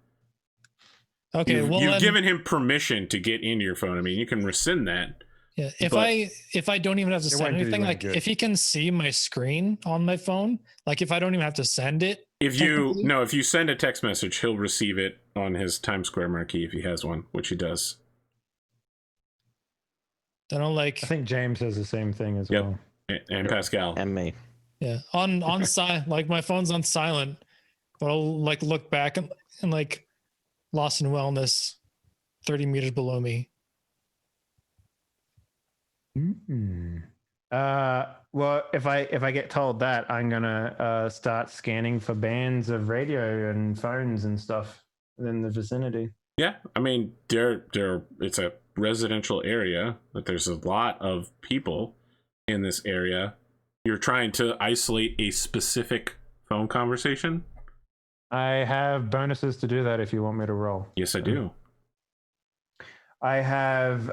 Okay, You've, well you've then, given him permission to get into your phone. I mean, you can rescind that. yeah, but- if I don't even have to It send won't do you anything, any like good. if he can see my screen on my phone, like if I don't even have to send it, If technically? if you send a text message, he'll receive it on his Times Square marquee if he has one, which he does. then I'll I think James has the same thing as Yep. well. And Pascal. And me. yeah, on silent, like my phone's on silent, but I'll like look back and like Lost in Wellness, 30 meters below me. Well, if I get told that, I'm gonna start scanning for bands of radio and phones and stuff in the vicinity. Yeah, I mean, it's a residential area, but there's a lot of people in this area. You're trying to isolate a specific phone conversation? I have bonuses to do that if you want me to roll. Yes, I do. I have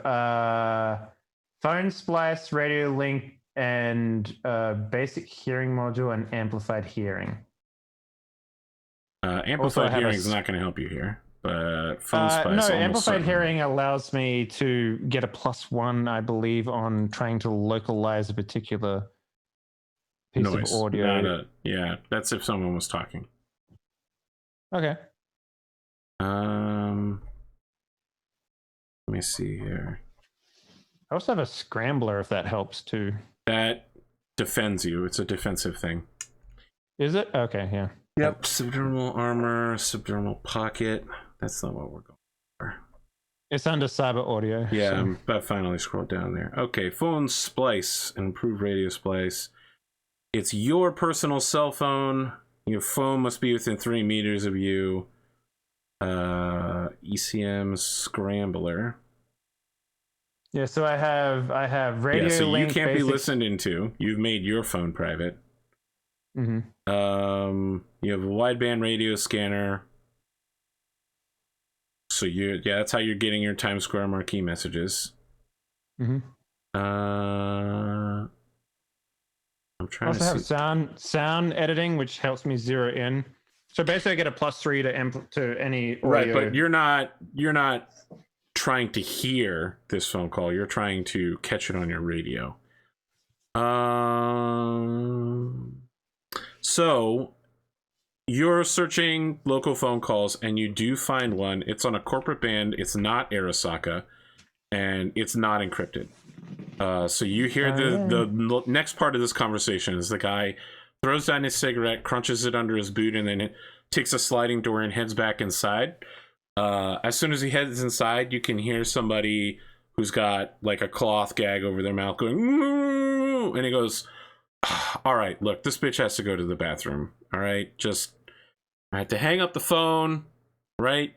phone splice, radio link, and basic hearing module and amplified hearing. Also, I Amplified have hearing a is not going to help you here, but phone spice no, almost amplified certainly. hearing allows me to get a +1, I believe, on trying to localize a particular piece Noise. of audio. Yeah, that's if someone was talking. Okay. Let me see here. I also have a scrambler if that helps too. That defends you. It's a defensive thing. Is it? Okay, yeah. Yep. Subdermal armor, subdermal pocket. That's not what we're going for. It's under cyber audio. Yeah, so- I finally scrolled down there. Okay, phone splice, improved radio splice. It's your personal cell phone. Your phone must be within 3 meters of you. ECM scrambler. Yeah, so I have radio Yeah, so you link, can't be basic- listened into. You've made your phone private. Mhm. You have a wideband radio scanner. So that's how you're getting your Times Square marquee messages. Mhm. I'm I trying also to have see. sound editing, which helps me zero in. So basically, I get a +3 to any audio. Right, but you're not trying to hear this phone call. You're trying to catch it on your radio. So you're searching local phone calls and you do find one. It's on a corporate band. It's not Arasaka, and it's not encrypted. So you hear the next part of this conversation is the guy throws down his cigarette, crunches it under his boot, and then it takes a sliding door and heads back inside. As soon as he heads inside, you can hear somebody who's got like a cloth gag over their mouth going, "Moo," and he goes, "All right, look, this bitch has to go to the bathroom. All right, I have to hang up the phone, right?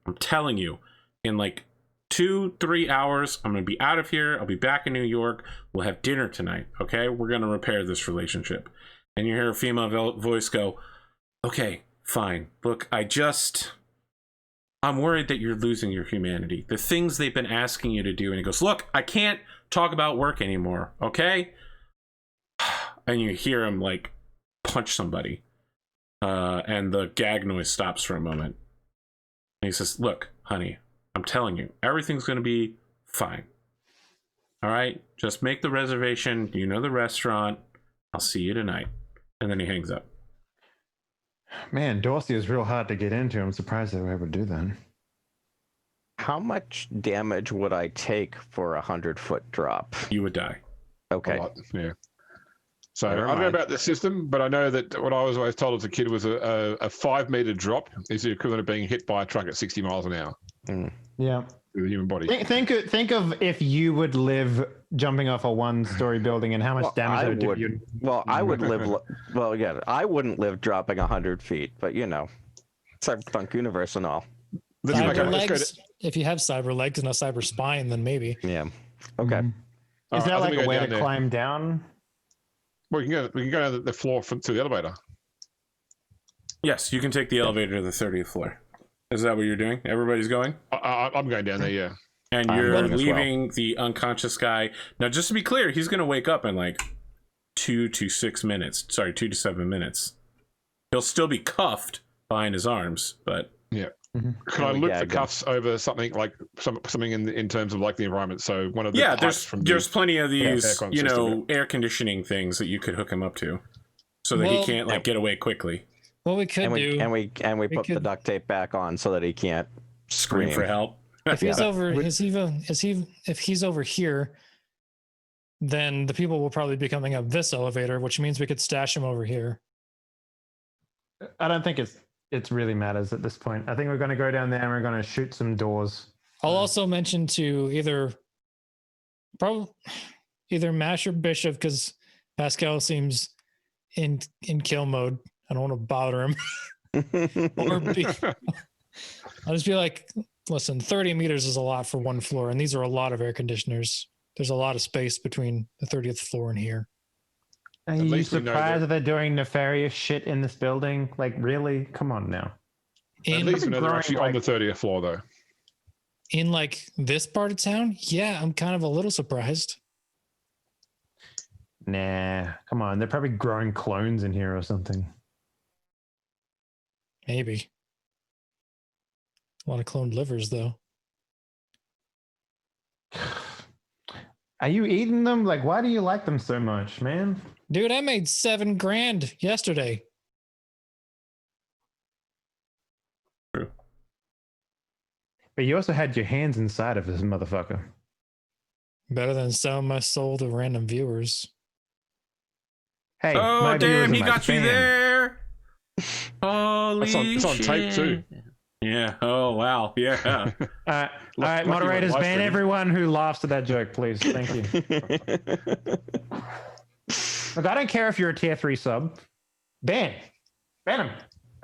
I'm telling you, in like 2-3 hours, I'm gonna be out of here. I'll be back in New York. We'll have dinner tonight. Okay, we're gonna repair this relationship." And you hear a female voice go, "Okay, fine. Look, I'm worried that you're losing your humanity. The things they've been asking you to do." And he goes, "Look, I can't talk about work anymore. Okay." And you hear him like punch somebody, and the gag noise stops for a moment. And he says, "Look, honey, I'm telling you, everything's going to be fine. All right? Just make the reservation. You know the restaurant. I'll see you tonight." And then he hangs up. Man, Dorsey is real hard to get into. I'm surprised they were able to do that. How much damage would I take for 100-foot drop? You would die. Okay. A lot, yeah. So Never I don't know mind. about the system, but I know that what I was always told as a kid was a 5-meter drop is the equivalent of being hit by a truck at 60 miles an hour Yeah. with a human body. Think of if you would live jumping off a 1-story building and how much Well, damage I that would do. would. to you. Well, I would live. Well, yeah, I wouldn't live dropping 100 feet, but you know, Cyberpunk universe and all. Let's Cyber go legs. If you have cyber legs and a cyber spine, then maybe. Yeah. Okay. Mhm. All Is right, there I think like we a go way down to there. climb down? Well, we can go down the floor to the elevator. Yes, you can take the elevator to the 30th floor. Is that what you're doing? Everybody's going? I'm going down there, yeah. And I'm you're going as well. leaving the unconscious guy. Now, just to be clear, he's going to wake up in like 2 to 6 minutes. Sorry, 2 to 7 minutes. He'll still be cuffed behind his arms, but Can I look for cuffs over something like something in terms of like the environment? So one of the pipes from there's plenty of these aircon system, air conditioning things that you could hook him up to, so that he can't like get away quickly. What we could do, and we put the duct tape back on so that he can't Scream for help. if he's if he's over here, then the people will probably be coming up this elevator, which means we could stash him over here. I don't think it really matters at this point. I think we're going to go down there and we're going to shoot some doors. I'll also mention to either Mash or Bishop, because Pascal seems in kill mode. I don't want to bother him. I'll just be like, listen, 30 meters is a lot for one floor, and these are a lot of air conditioners. There's a lot of space between the 30th floor and here. Are you surprised that they're doing nefarious shit in this building? Like, really? Come on now. At least we know they're actually on the 30th floor, though. In like this part of town? Yeah, I'm kind of a little surprised. Nah, come on. They're probably growing clones in here or something. Maybe. A lot of cloned livers, though. Are you eating them? Like, why do you like them so much, man? Dude, I made $7,000 yesterday. True. But you also had your hands inside of this motherfucker. Better than selling my soul to random viewers. Hey, Oh damn, he got you fan. there. Holy It's on tape too. Yeah. Oh wow. Yeah. All right, moderators, ban everyone who laughs at that joke, please. Thank you. Look, I don't care if you're a tier 3 sub. Ban him.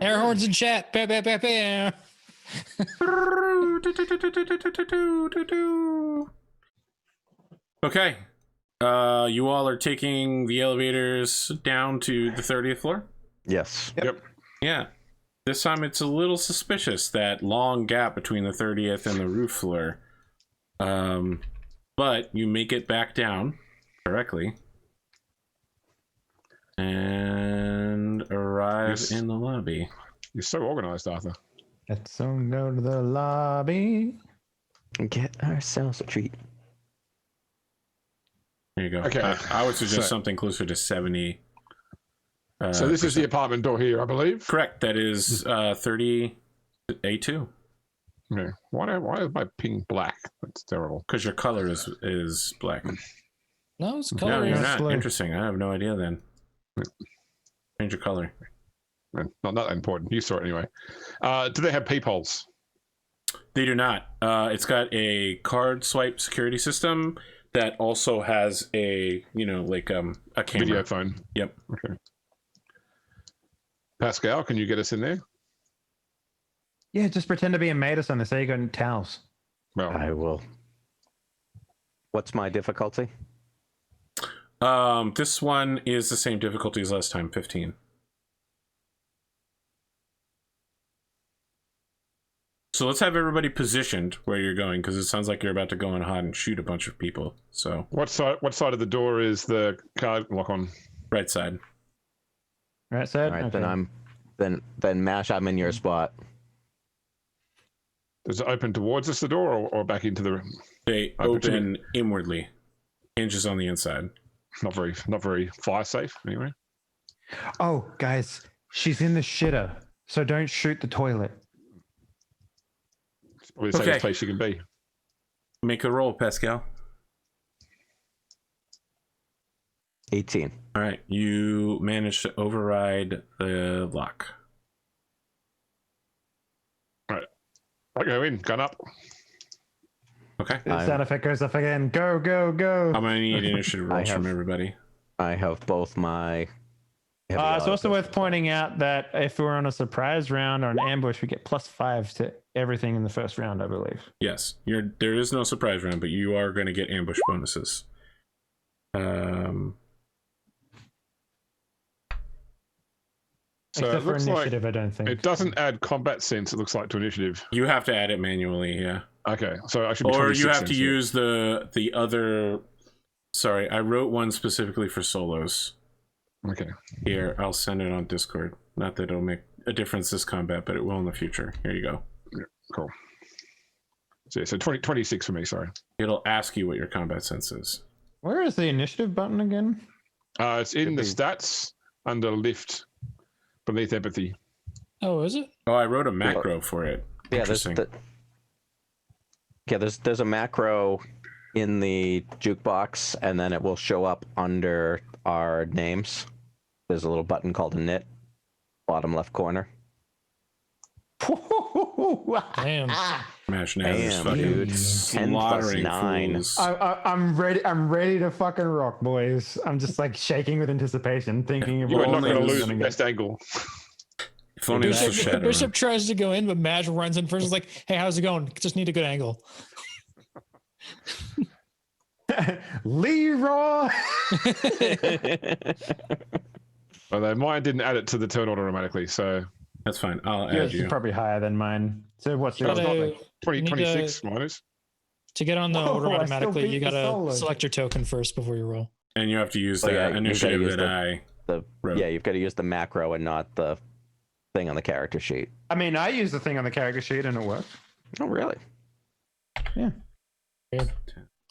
Air horns in chat. Bah, bah, bah, bah. Okay. You all are taking the elevators down to the 30th floor? Yes. Yep. Yeah. This time it's a little suspicious, that long gap between the 30th and the roof floor. But you make it back down correctly. And arrive in the lobby. You're so organized, Arthur. Let's all go to the lobby. Get ourselves a treat. There you go. Okay. I would suggest something closer to 70. So this is the apartment door here, I believe. Correct. That is 30 A2. Okay. Why is my ping black? That's terrible. Because your color is black. No, it's No, color. you're is not. blue. Interesting. I have no idea then. Change your color. Not that important. You saw it anyway. Do they have peepholes? They do not. It's got a card swipe security system that also has a, like a camera. Video phone. Yep. Okay. Pascal, can you get us in there? Yeah, just pretend to be a maid or something. Say you got towels. Well, I will. What's my difficulty? This one is the same difficulty as last time, 15. So let's have everybody positioned where you're going, because it sounds like you're about to go on hot and shoot a bunch of people. So what side of the door is the card lock on? right side. Right side? All right, Okay. then Mash, I'm in your spot. Does it open towards us, the door, or back into the room? They open inwardly. Hinges on the inside. Not very fire safe anyway. Oh, guys, she's in the shitter, so don't shoot the toilet. It's probably the safest place you can be. Make a roll, Pascal. 18. All right, you managed to override the lock. I go in, gun up. Okay. The sound effect goes off again. Go, go, go. I'm gonna need initiative rolls from everybody. I have both my. It's also worth pointing out that if we're on a surprise round or an ambush, we get +5 to everything in the first round, I believe. Yes, there is no surprise round, but you are going to get ambush bonuses. So Except it for looks initiative, like I don't think. it doesn't add combat sense. It looks like to initiative. You have to add it manually, yeah. Okay, so I should be Or 26 you have to sense here. use the other. Sorry, I wrote one specifically for solos. Okay. Here, I'll send it on Discord. Not that it'll make a difference this combat, but it will in the future. Here you go. Cool. So 26 for me, sorry. It'll ask you what your combat sense is. Where is the initiative button again? It's in the be. stats under lift beneath empathy. Oh, is it? Oh, I wrote a macro for it. Yeah, Interesting. there's a macro in the jukebox, and then it will show up under our names. There's a little button called a knit, bottom left corner. Damn. Imagine Nathers Damn, fucking dude. 10 plus slaughtering 9. fools. I'm ready. I'm ready to fucking rock, boys. I'm just like shaking with anticipation, thinking of You are all not the going to things lose I'm the gonna best angle. If only this was Bishop, Shadowrun. Bishop tries to go in, but Madge runs in first. Is like, "Hey, how's it going? Just need a good angle." get. Leroy. Although mine didn't add it to the turn automatically, so That's fine. I'll Yours add is you. probably higher than mine. So what's yours? Gotta- not like 20, you need 26 minus. To get on the Whoa, order I still automatically, beat you the gotta solo. select your token first before you roll. And you have to use Oh, the yeah, you've gotta initiative use that the Right. Yeah, you've got to use the macro and not the thing on the character sheet. I mean, I used the thing on the character sheet and it worked. Oh, really?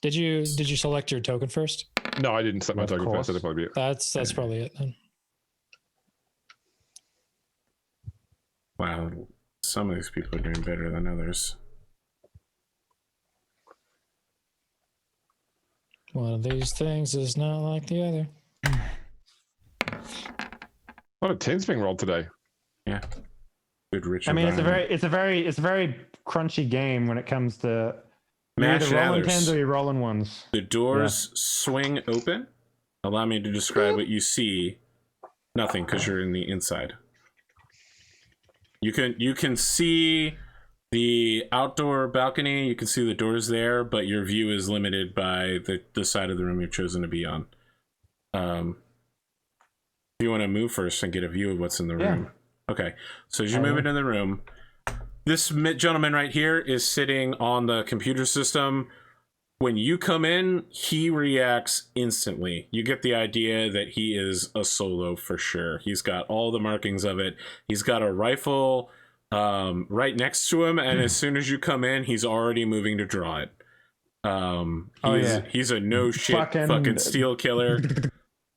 Did you select your token first? No, I didn't set my Of token first. course. That'd probably be it. That's probably it then. Wow, some of these people are doing better than others. One of these things is not like the other. A lot of 10s being rolled today. Yeah. Good rich I mean, it's a environment. very crunchy game when it comes to you're Mash either rolling Nathers. tens or you're rolling ones. The doors swing open. Allow me to describe what you see. Nothing, because you're in the inside. You can see the outdoor balcony. You can see the doors there, but your view is limited by the side of the room you've chosen to be on. If you want to move first and get a view of what's in the room. Okay, so as you move into the room, this gentleman right here is sitting on the computer system. When you come in, he reacts instantly. You get the idea that he is a solo for sure. He's got all the markings of it. He's got a rifle right next to him, and as soon as you come in, he's already moving to draw it. He's a no shit fucking steel killer.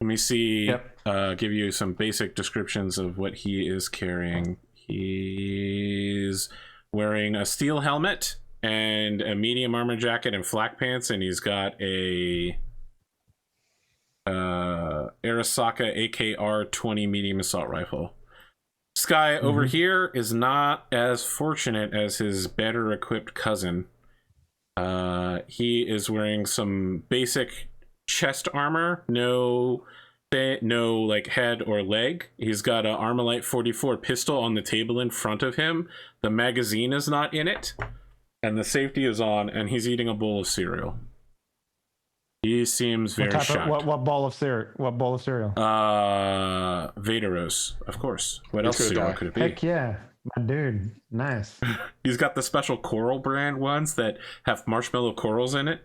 Let me see. Give you some basic descriptions of what he is carrying. He's wearing a steel helmet and a medium armor jacket and flak pants, and he's got a Arasaka AKR 20 medium assault rifle. This guy over here is not as fortunate as his better equipped cousin. He is wearing some basic chest armor, no like head or leg. He's got an Armalite 44 pistol on the table in front of him. The magazine is not in it, and the safety is on, and he's eating a bowl of cereal. He seems very shocked. What bowl of cereal? What bowl of cereal? Vaderos, of course. What He's else gonna cereal die. could it be? Heck yeah, my dude, nice. He's got the special coral brand ones that have marshmallow corals in it.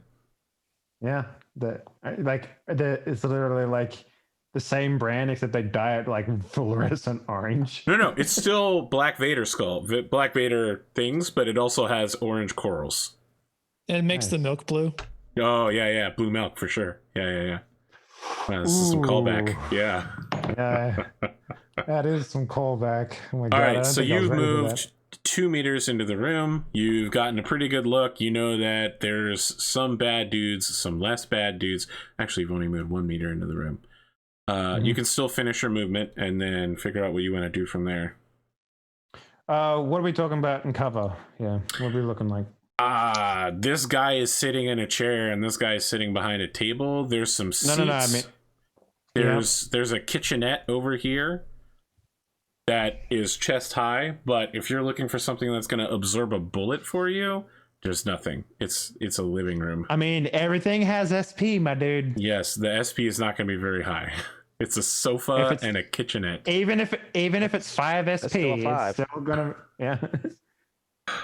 Yeah, it's literally like the same brand except they dye it like fluorescent orange. No, it's still Black Vader Black Vader things, but it also has orange corals. And it makes the milk blue. Oh yeah, blue milk for sure. Yeah. Wow, this is some callback. Yeah. Yeah, that is some callback. Oh my God, All I right, don't so think I was you've ready for moved 2 meters into the room. You've gotten a pretty good look. You know that there's some bad dudes, some less bad dudes. Actually, you've only moved 1 meter into the room. You can still finish your movement and then figure out what you want to do from there. What are we talking about in cover? Yeah, what are we looking like? This guy is sitting in a chair and this guy is sitting behind a table. There's some seats. No, I mean, There's a kitchenette over here that is chest high, but if you're looking for something that's going to absorb a bullet for you, there's nothing. It's a living room. I mean, everything has SP, my dude. Yes, the SP is not going to be very high. It's a sofa and a kitchenette. Even if it's 5 SP, still a 5. it's still gonna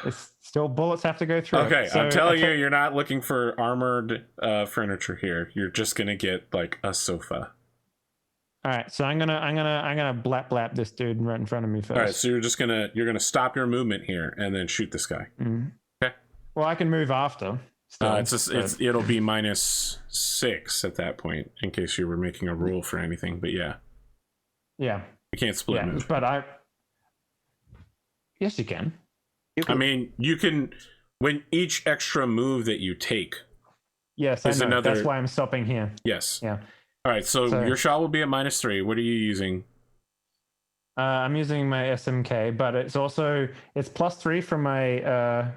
it's still bullets have to go through. Okay, it. So I'm telling you, you're not looking for armored furniture here. You're just going to get like a sofa. All right, so I'm gonna blap this dude right in front of me first. All right, so you're gonna stop your movement here and then shoot this guy. Mhm. Okay. Well, I can move after. Still, It'll be -6 at that point in case you were making a roll for anything. But yeah, yeah, you can't split move. but yes, you can. I mean, you can when each extra move that you take. Yes, I know. That's why I'm stopping here. Yes. Yeah. All right, so your shot will be at -3. What are you using? I'm using my SMK, but it's +3 from my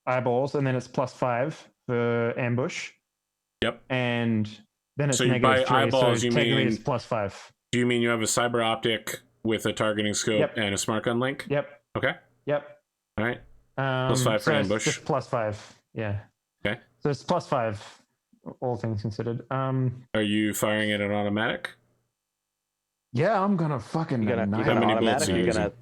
eyeballs, and then it's +5 for ambush. Yep. And then it's so -3. by eyeballs, so you technically mean it's +5. Do you mean you have a cyber optic with a targeting scope and a smart gun link? Yep. Okay. Yep. All right. +5 for ambush. It's just +5. Yeah. Okay. So it's +5, all things considered. Are you firing it at automatic? Yeah, I'm gonna fucking. You gonna How many bullets automatic? are you You're using? gonna.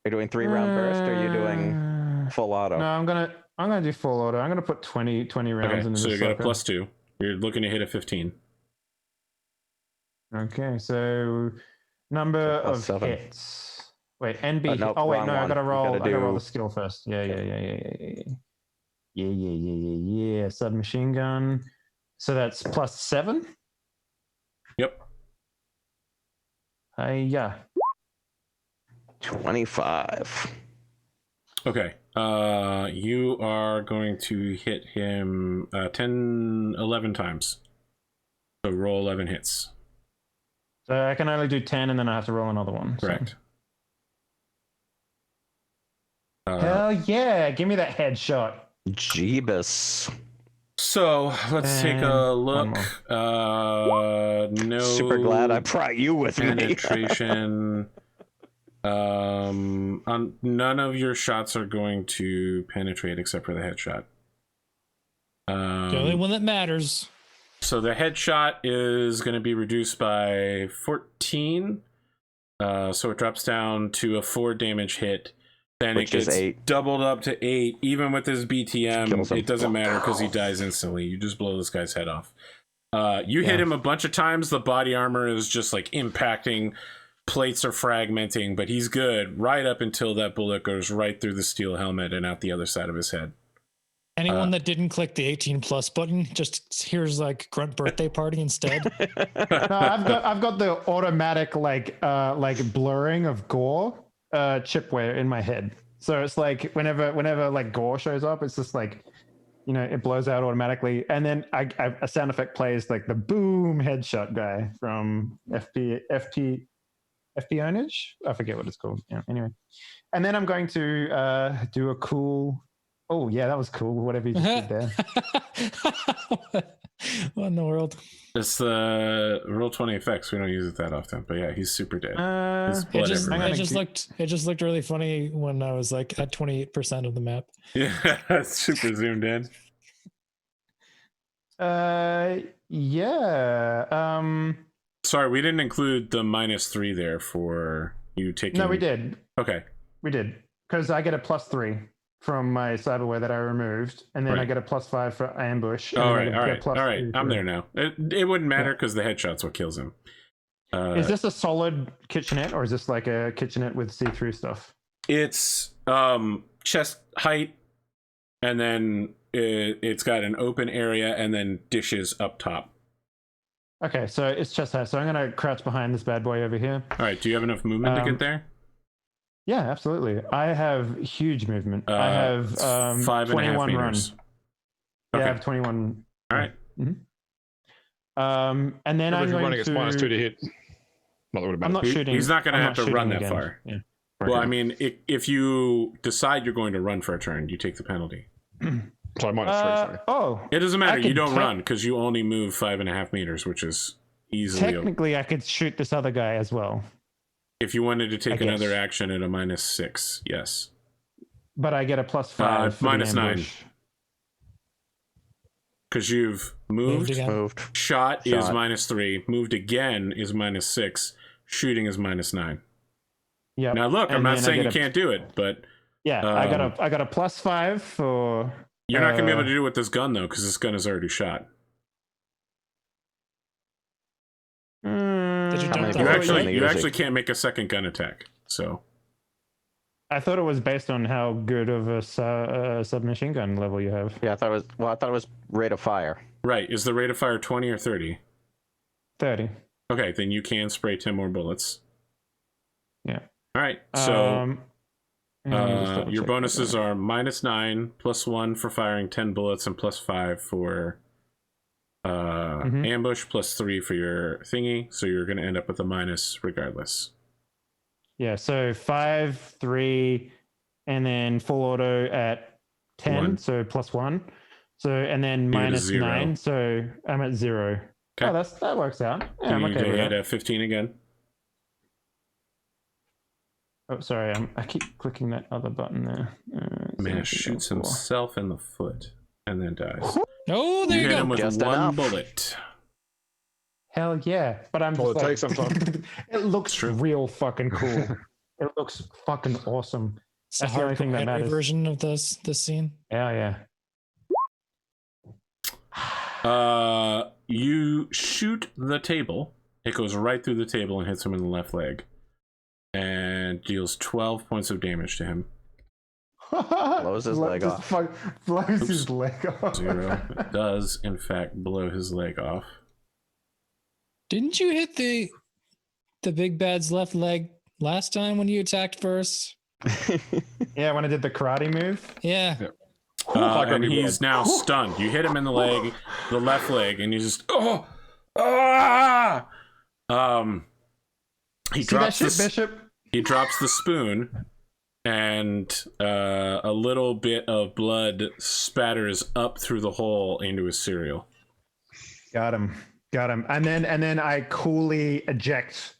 You're doing 3-round burst, or are you doing full auto? No, I'm gonna do full auto. I'm gonna put 20 rounds Okay, into so this you got a sucker. +2. You're looking to hit a 15. Okay, so number So of +7. hits. Wait, NB. nope, oh wait, wrong no, I one. gotta You roll. gotta I gotta roll do- the skill first. Yeah. Submachine gun. So that's +7. Yep. Yeah. 25. Okay. You are going to hit him 11 times. So roll 11 hits. So I can only do 10, and then I have to roll another one. so. Correct. Hell yeah! Give me that headshot. Jeebus. So let's take a And one look. No. Super glad I brought you with me. penetration. None of your shots are going to penetrate except for the headshot. The only one that matters. So the headshot is going to be reduced by 14. So it drops down to a 4 damage hit. Then Which it is gets 8. doubled up to 8. Even with his Kills BTM, him. it doesn't matter because he dies instantly. You just blow this guy's head off. You hit him a bunch of times. The body armor is just like impacting. Plates are fragmenting, but he's good right up until that bullet goes right through the steel helmet and out the other side of his head. Anyone that didn't click the 18+ button, just here's like grunt birthday party instead. No, I've got the automatic like blurring of gore chipware in my head. So it's like whenever like gore shows up, it's just like, you know, it blows out automatically, and then a sound effect plays like the boom headshot guy from FP Ownage. I forget what it's called. Yeah. Anyway, and then I'm going to do a cool. Oh yeah, that was cool. Whatever you just did there. What in the world? It's the roll 20 effects. We don't use it that often, but yeah, he's super dead. His It blood just, everywhere. it just looked really funny when I was like at 28% of the map. Yeah, it's super zoomed in. Yeah. Sorry, we didn't include the -3 there for you taking. No, we did. Okay. We did, because I get a +3 from my cyberware that I removed, and then I get a +5 for ambush. And All then I right. get a +3 I'm for- there now. It wouldn't matter because the headshot's what kills him. Is this a solid kitchenette, or is this like a kitchenette with see-through stuff? It's chest height, and then it's got an open area, and then dishes up top. Okay, so it's chest height. So I'm gonna crouch behind this bad boy over here. All right. Do you have enough movement to get there? Yeah, absolutely. I have huge movement. I have 5.5 21 run. meters. Yeah, Okay. I have 21. All right. And then If I'm you're going running, it's -2 to hit. Not that would I'm have not shooting. He's not going to I'm have to not run shooting that again. far. Yeah. Well, I mean, if you decide you're going to run for a turn, you take the penalty. Sorry, -3. Sorry. Oh, It doesn't matter. I You could don't te- run because you only move 5.5 meters, which is easily. technically, I could shoot this other guy as well, If you wanted to take I another guess. action at a -6, yes. but I get a +5. for the -9. ambush. Because you've Moved moved. again. Moved. Shot is Shot. -3. Moved again is -6. Shooting is -9. Yeah. Now look, I'm And not then I saying you get a- can't do it, but Yeah, I got a +5 for. you're not going to be able to do it with this gun though, because this gun is already shot. Did you How many dump the You bullets whole are gun? in the you Uzi? actually can't make a second gun attack. So I thought it was based on how good of a submachine gun level you have. Yeah, I thought it was rate of fire. right, is the rate of fire 20 or 30? 30. Okay, then you can spray 10 more bullets. Yeah. All right. So let me just double your check bonuses that. are -9, +1 for firing 10 bullets, and +5 for ambush, +3 for your thingy. So you're going to end up with a minus regardless. Yeah, so 5, 3, and then full auto at 10, 1. so +1. So and then You're at a minus 0. 9, so I'm at 0. Okay. Oh, that works out. Yeah, You I'm need okay to with hit that. a 15 again. Oh, sorry, I keep clicking that other button there. Man shoots himself in the foot and then dies. Oh, there You you hit go. him with Just one enough. bullet. Hell yeah, but I'm Well, just it like, takes some time. it looks True. real fucking cool. It looks fucking awesome. It's the That's the only thing hardcore that Henry matters. version of this scene. Hell yeah. You shoot the table. It goes right through the table and hits him in the left leg, and deals 12 points of damage to him. Blows his leg off. Blows Oops. his leg off. 0. It does, in fact, blow his leg off. Didn't you hit the big bad's left leg last time when you attacked first? Yeah, when I did the karate move. Yeah. And he's now stunned. You hit him in the leg, the left leg, and you just ah! He See that drops shit, the Bishop? he drops the spoon, and a little bit of blood spatters up through the hole into his cereal. Got him. And then I coolly eject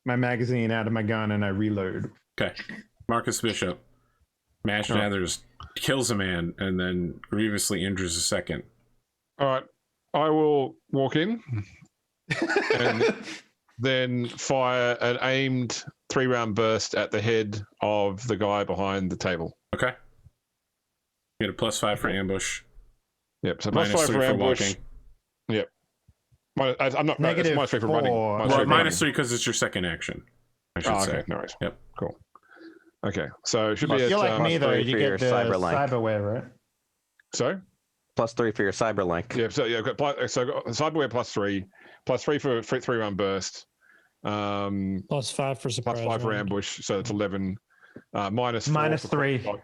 my magazine out of my gun and I reload. Okay, Marcus Bishop, Mash Nathers kills a man and then grievously injures a second. All right, I will walk in and then fire an aimed 3-round burst at the head of the guy behind the table. Okay. You get a +5 for ambush. Yep. So -3 +5 for ambush. walking. Yep. I'm not. Negative It's -3 for running. four. -3 Well, for -3 running. because it's your second action. I should Oh, say. okay. No worries. Yep. Cool. Okay. So it should Plus, be at. You're like me though, +3 you for your get the cyberlink. cyberware, right? So +3 for your cyberlink. yeah. So yeah. I've got so I've got cyberware +3, +3 for 3-round burst. +5 for surprise. +5 for round. ambush. So it's 11. -4 Minus for 3. quick-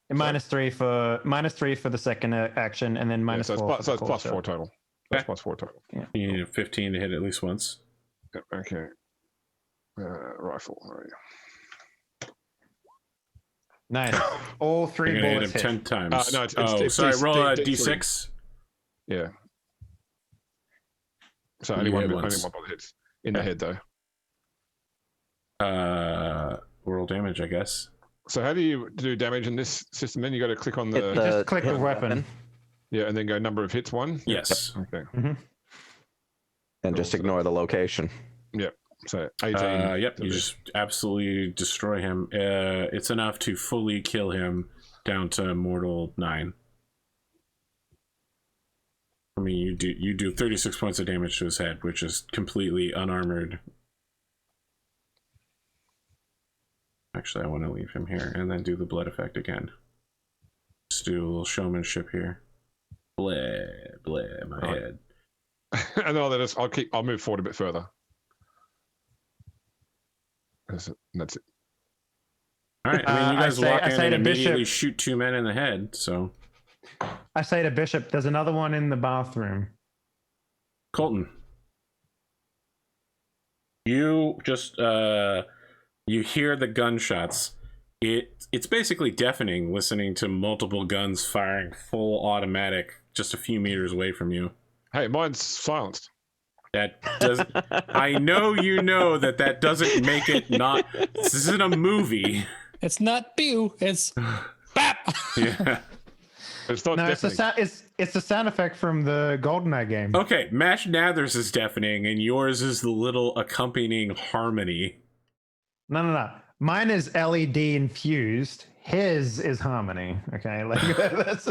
And -3 for the second action, and then Yeah, minus so it's 4. plus, so for it's the +4 total. That's +4 total. You need a 15 to hit at least once. Yep, okay. Rifle. All right. Nice. All 3 You're gonna hit bullets him hit. 10 times. No, it's sorry. D- Roll a D- D6. Yeah. So You only hit one once. bullet hits in the head though. Roll damage, I guess. So how do you do damage in this system? Then you got to click on Hit the Just click hit the weapon. yeah, and then go number of hits 1. Yes. Okay. And just ignore the location. So 18. Yep. You just absolutely destroy him. It's enough to fully kill him down to mortal 9. I mean, you do 36 points of damage to his head, which is completely unarmored. Actually, I want to leave him here and then do the blood effect again. Just do a little showmanship here. Bleh, bleh, my Right. head. and then I'll move forward a bit further. That's it. All right. I mean, you I guys say- walk I in say and to immediately Bishop- shoot 2 men in the head. So, I say to Bishop, there's another one in the bathroom. Colton, you just you hear the gunshots. It's basically deafening listening to multiple guns firing full automatic just a few meters away from you. Hey, mine's silenced. That doesn't. I know you know that doesn't make it not. This isn't a movie. It's not pew. It's bap. Yeah. It's not No, it's deafening. it's the sound effect from the GoldenEye game. Okay, Mash Nathers is deafening, and yours is the little accompanying harmony. No. Mine is LED infused. His is harmony. Okay, like that's.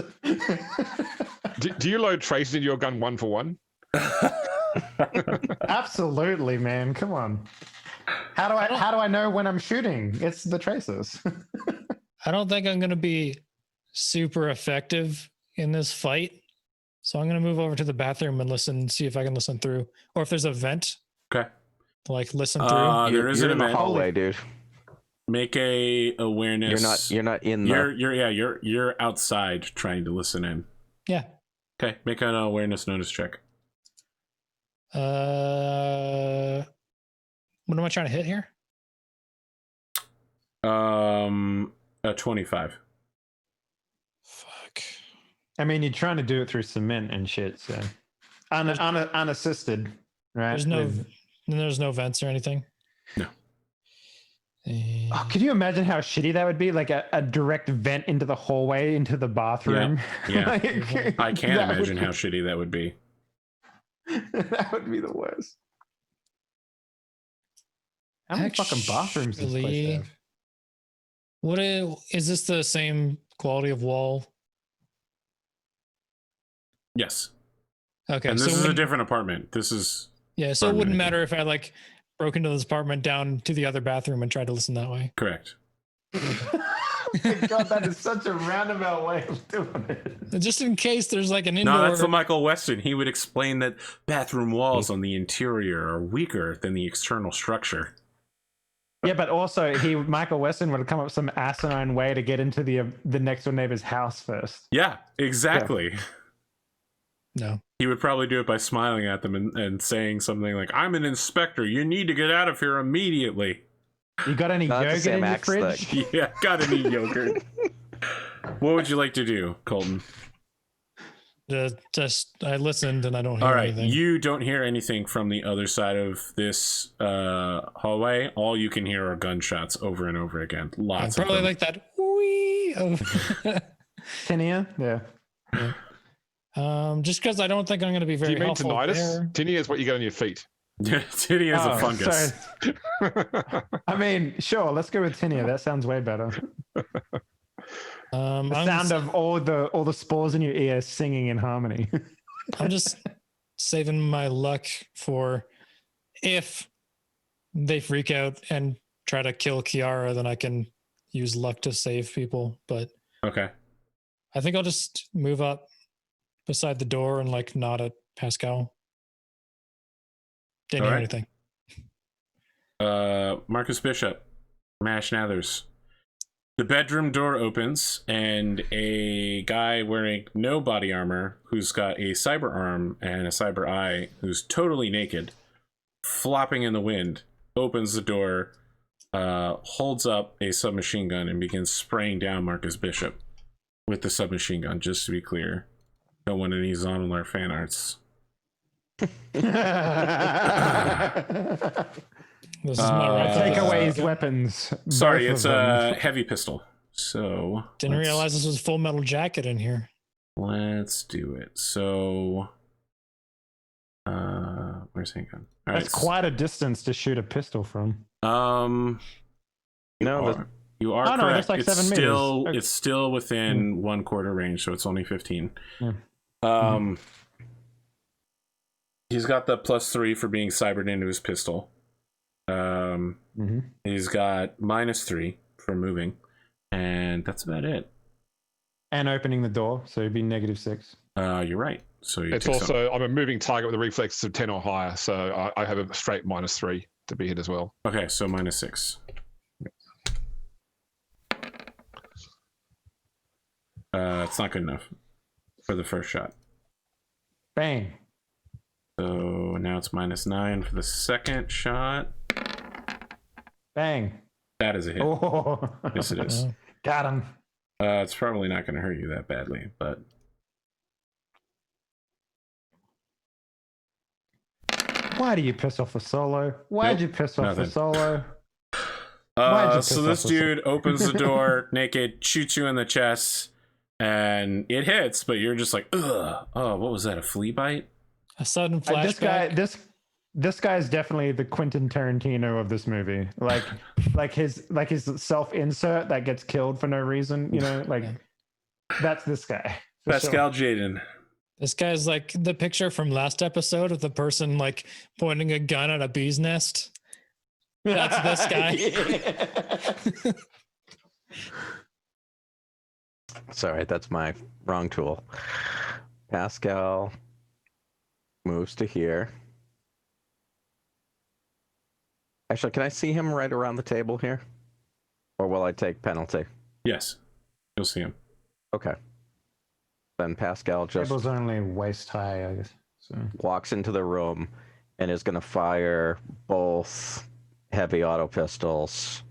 Do you load traces in your gun 1 for 1? Absolutely, man. Come on. How do I know when I'm shooting? It's the tracers. I don't think I'm going to be super effective in this fight. So I'm going to move over to the bathroom and listen, see if I can listen through, or if there's a vent, Okay. like listen through. There is You're an in the event. hallway, dude. Make a awareness. You're not in the. You're outside trying to listen in. Yeah. Okay. Make an awareness notice check. What am I trying to hit here? A 25. Fuck. I mean, you're trying to do it through cement and shit, so unassisted, right? There's no vents or anything. No. Oh, could you imagine how shitty that would be? Like a direct vent into the hallway, into the bathroom. Yeah. Like, I can't imagine how shitty that would be. That would be the worst. How many fucking bathrooms does this place have? What is this the same quality of wall? Yes. Okay. And this is a different apartment. This is. Yeah, so it wouldn't matter if I like broke into this apartment down to the other bathroom and tried to listen that way. Correct. God, that is such a roundabout way of doing it. Just in case there's like an indoor. No, that's the Michael Weston. He would explain that bathroom walls on the interior are weaker than the external structure. Yeah, but also Michael Weston would have come up with some asinine way to get into the next door neighbor's house first. Yeah, exactly. Yeah. No. He would probably do it by smiling at them and saying something like, "I'm an inspector. You need to get out of here immediately." You got any yogurt in your fridge? Yeah, gotta need yogurt. What would you like to do, Colton? I listened and I don't hear anything. You don't hear anything from the other side of this hallway. All you can hear are gunshots over and over again. Lots of them. Probably like that. Wee. Tinea? Yeah. Just because I don't think I'm going to be very helpful. Do you mean tinnitus? Tinea is what you get on your feet. Tinea is a fungus. I mean, sure. Let's go with tinea. That sounds way better. The sound of all the spores in your ear singing in harmony. I'm just saving my luck for if they freak out and try to kill Kiara, then I can use luck to save people. But okay, I think I'll just move up beside the door and like nod at Pascal. Didn't hear anything. Marcus Bishop, Mash Nathers. The bedroom door opens, and a guy wearing no body armor, who's got a cyber arm and a cyber eye, who's totally naked, flopping in the wind, opens the door, holds up a submachine gun, and begins spraying down Marcus Bishop with the submachine gun, just to be clear. Don't want any Zonelar fan arts. This is my right. Take away his weapons. Sorry, it's a heavy pistol. So didn't realize this was a Full Metal Jacket in here. Let's do it. So where's handgun? That's quite a distance to shoot a pistol from. You are correct. That's like it's 7 still meters. It's still within 1/4 range, so it's only 15. Yeah. He's got the +3 for being cybered into his pistol. He's got -3 for moving, and that's about it. And opening the door, so it'd be -6. You're right. So it's also I'm a moving target with a reflex of 10 or higher, so I have a straight -3 to be hit as well. Okay, so -6. It's not good enough for the first shot. Bang. So now it's -9 for the second shot. Bang. That is a hit. Oh. Yes, it is. Got him. It's probably not going to hurt you that badly, but. Why do you piss off a solo? Why'd you piss off a solo? So this dude opens the door naked, shoots you in the chest, and it hits, but you're just like, ugh. Oh, what was that? A flea bite? A sudden flashback. This guy is definitely the Quentin Tarantino of this movie. Like his self-insert that gets killed for no reason. You know, like that's this guy. Pascal Jaden. This guy's like the picture from last episode of the person like pointing a gun at a bee's nest. That's this guy. Sorry, that's my wrong tool. Pascal moves to here. Actually, can I see him right around the table here? Or will I take penalty? Yes, you'll see him. Okay. Then Pascal just Table's only waist high, I guess. So walks into the room and is going to fire both heavy auto pistols.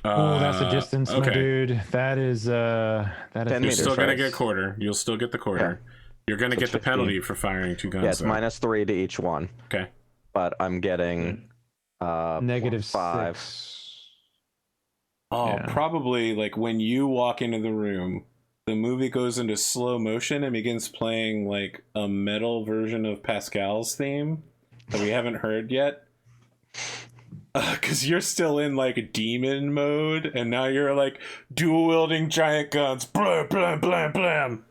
oh, that's a distance, my okay. dude. That is 10 You're meters, still gonna right? get quarter. You'll still get the quarter. You're gonna So get the 15. penalty for firing 2 guns. Yeah, it's though. -3 to each one. Okay. But I'm getting negative -5. 6. Oh, Yeah. probably like when you walk into the room, the movie goes into slow motion and begins playing like a metal version of Pascal's theme that we haven't heard yet. Because you're still in like demon mode, and now you're like dual wielding giant guns. Blam, blam, blam, blam.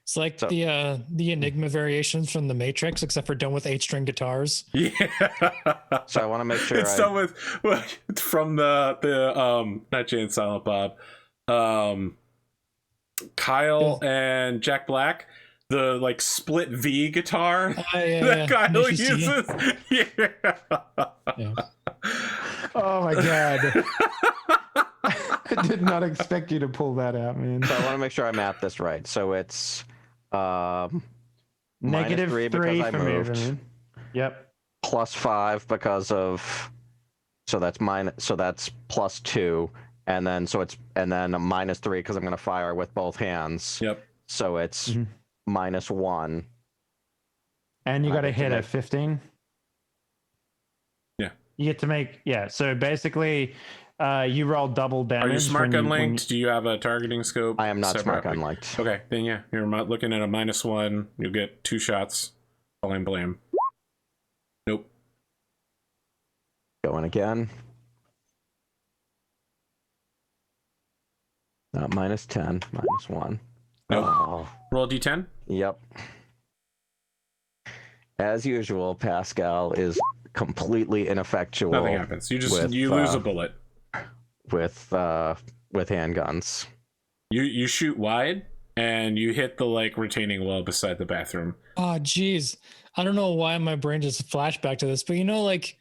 It's like So- the Enigma variations from the Matrix, except for done with 8-string guitars. Yeah. So I want to make sure It's done with from the not Jay and Silent Bob, Kyle and Jack Black, the like split V guitar that Kyle Nice to see. uses. Yeah. Yeah. Oh my god. I did not expect you to pull that out, man. So I want to make sure I map this right. So it's Negative -3 3 because I for moved, movement. Yep. +5 because of that's +2, and then a -3 because I'm going to fire with both hands. Yep. So it's Mhm. -1. And you I got to get to hit a make- 15. Yeah. You get to make So basically, you roll double damage. Are you smart when gun when linked? Do you have a targeting scope? I am not smart separately? gun linked. Okay, then yeah, you're looking at a -1. You'll get 2 shots. Blam blam. Nope. Going again. Not -10, -1. Nope. Oh, Roll a d10. yep. As usual, Pascal is completely ineffectual Nothing happens. You with, lose a bullet. with handguns. You shoot wide and you hit the like retaining wall beside the bathroom. Oh, geez. I don't know why my brain just flashed back to this, but you know, like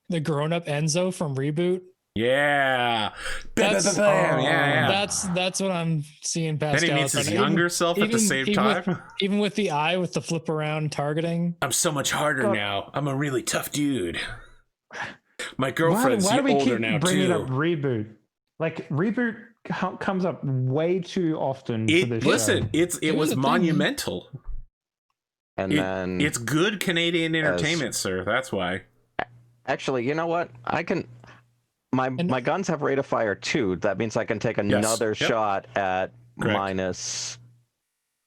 the grown-up Enzo from Reboot. Yeah. That's- Bam, yeah. That's what I'm seeing. Pascal. Then he meets his Even- younger self at the same time. Even with the eye with the flip around targeting. I'm so much harder God. now. I'm a really tough dude. My Why girlfriend's do we older keep now bringing too. up Reboot? Like Reboot comes up way too often for this Listen, show. it It was was a thing. monumental. And then It's good Canadian entertainment, sir. That's why. actually, you know what? I can. My guns have rate of fire 2. That means I can take another Yep. shot at Correct.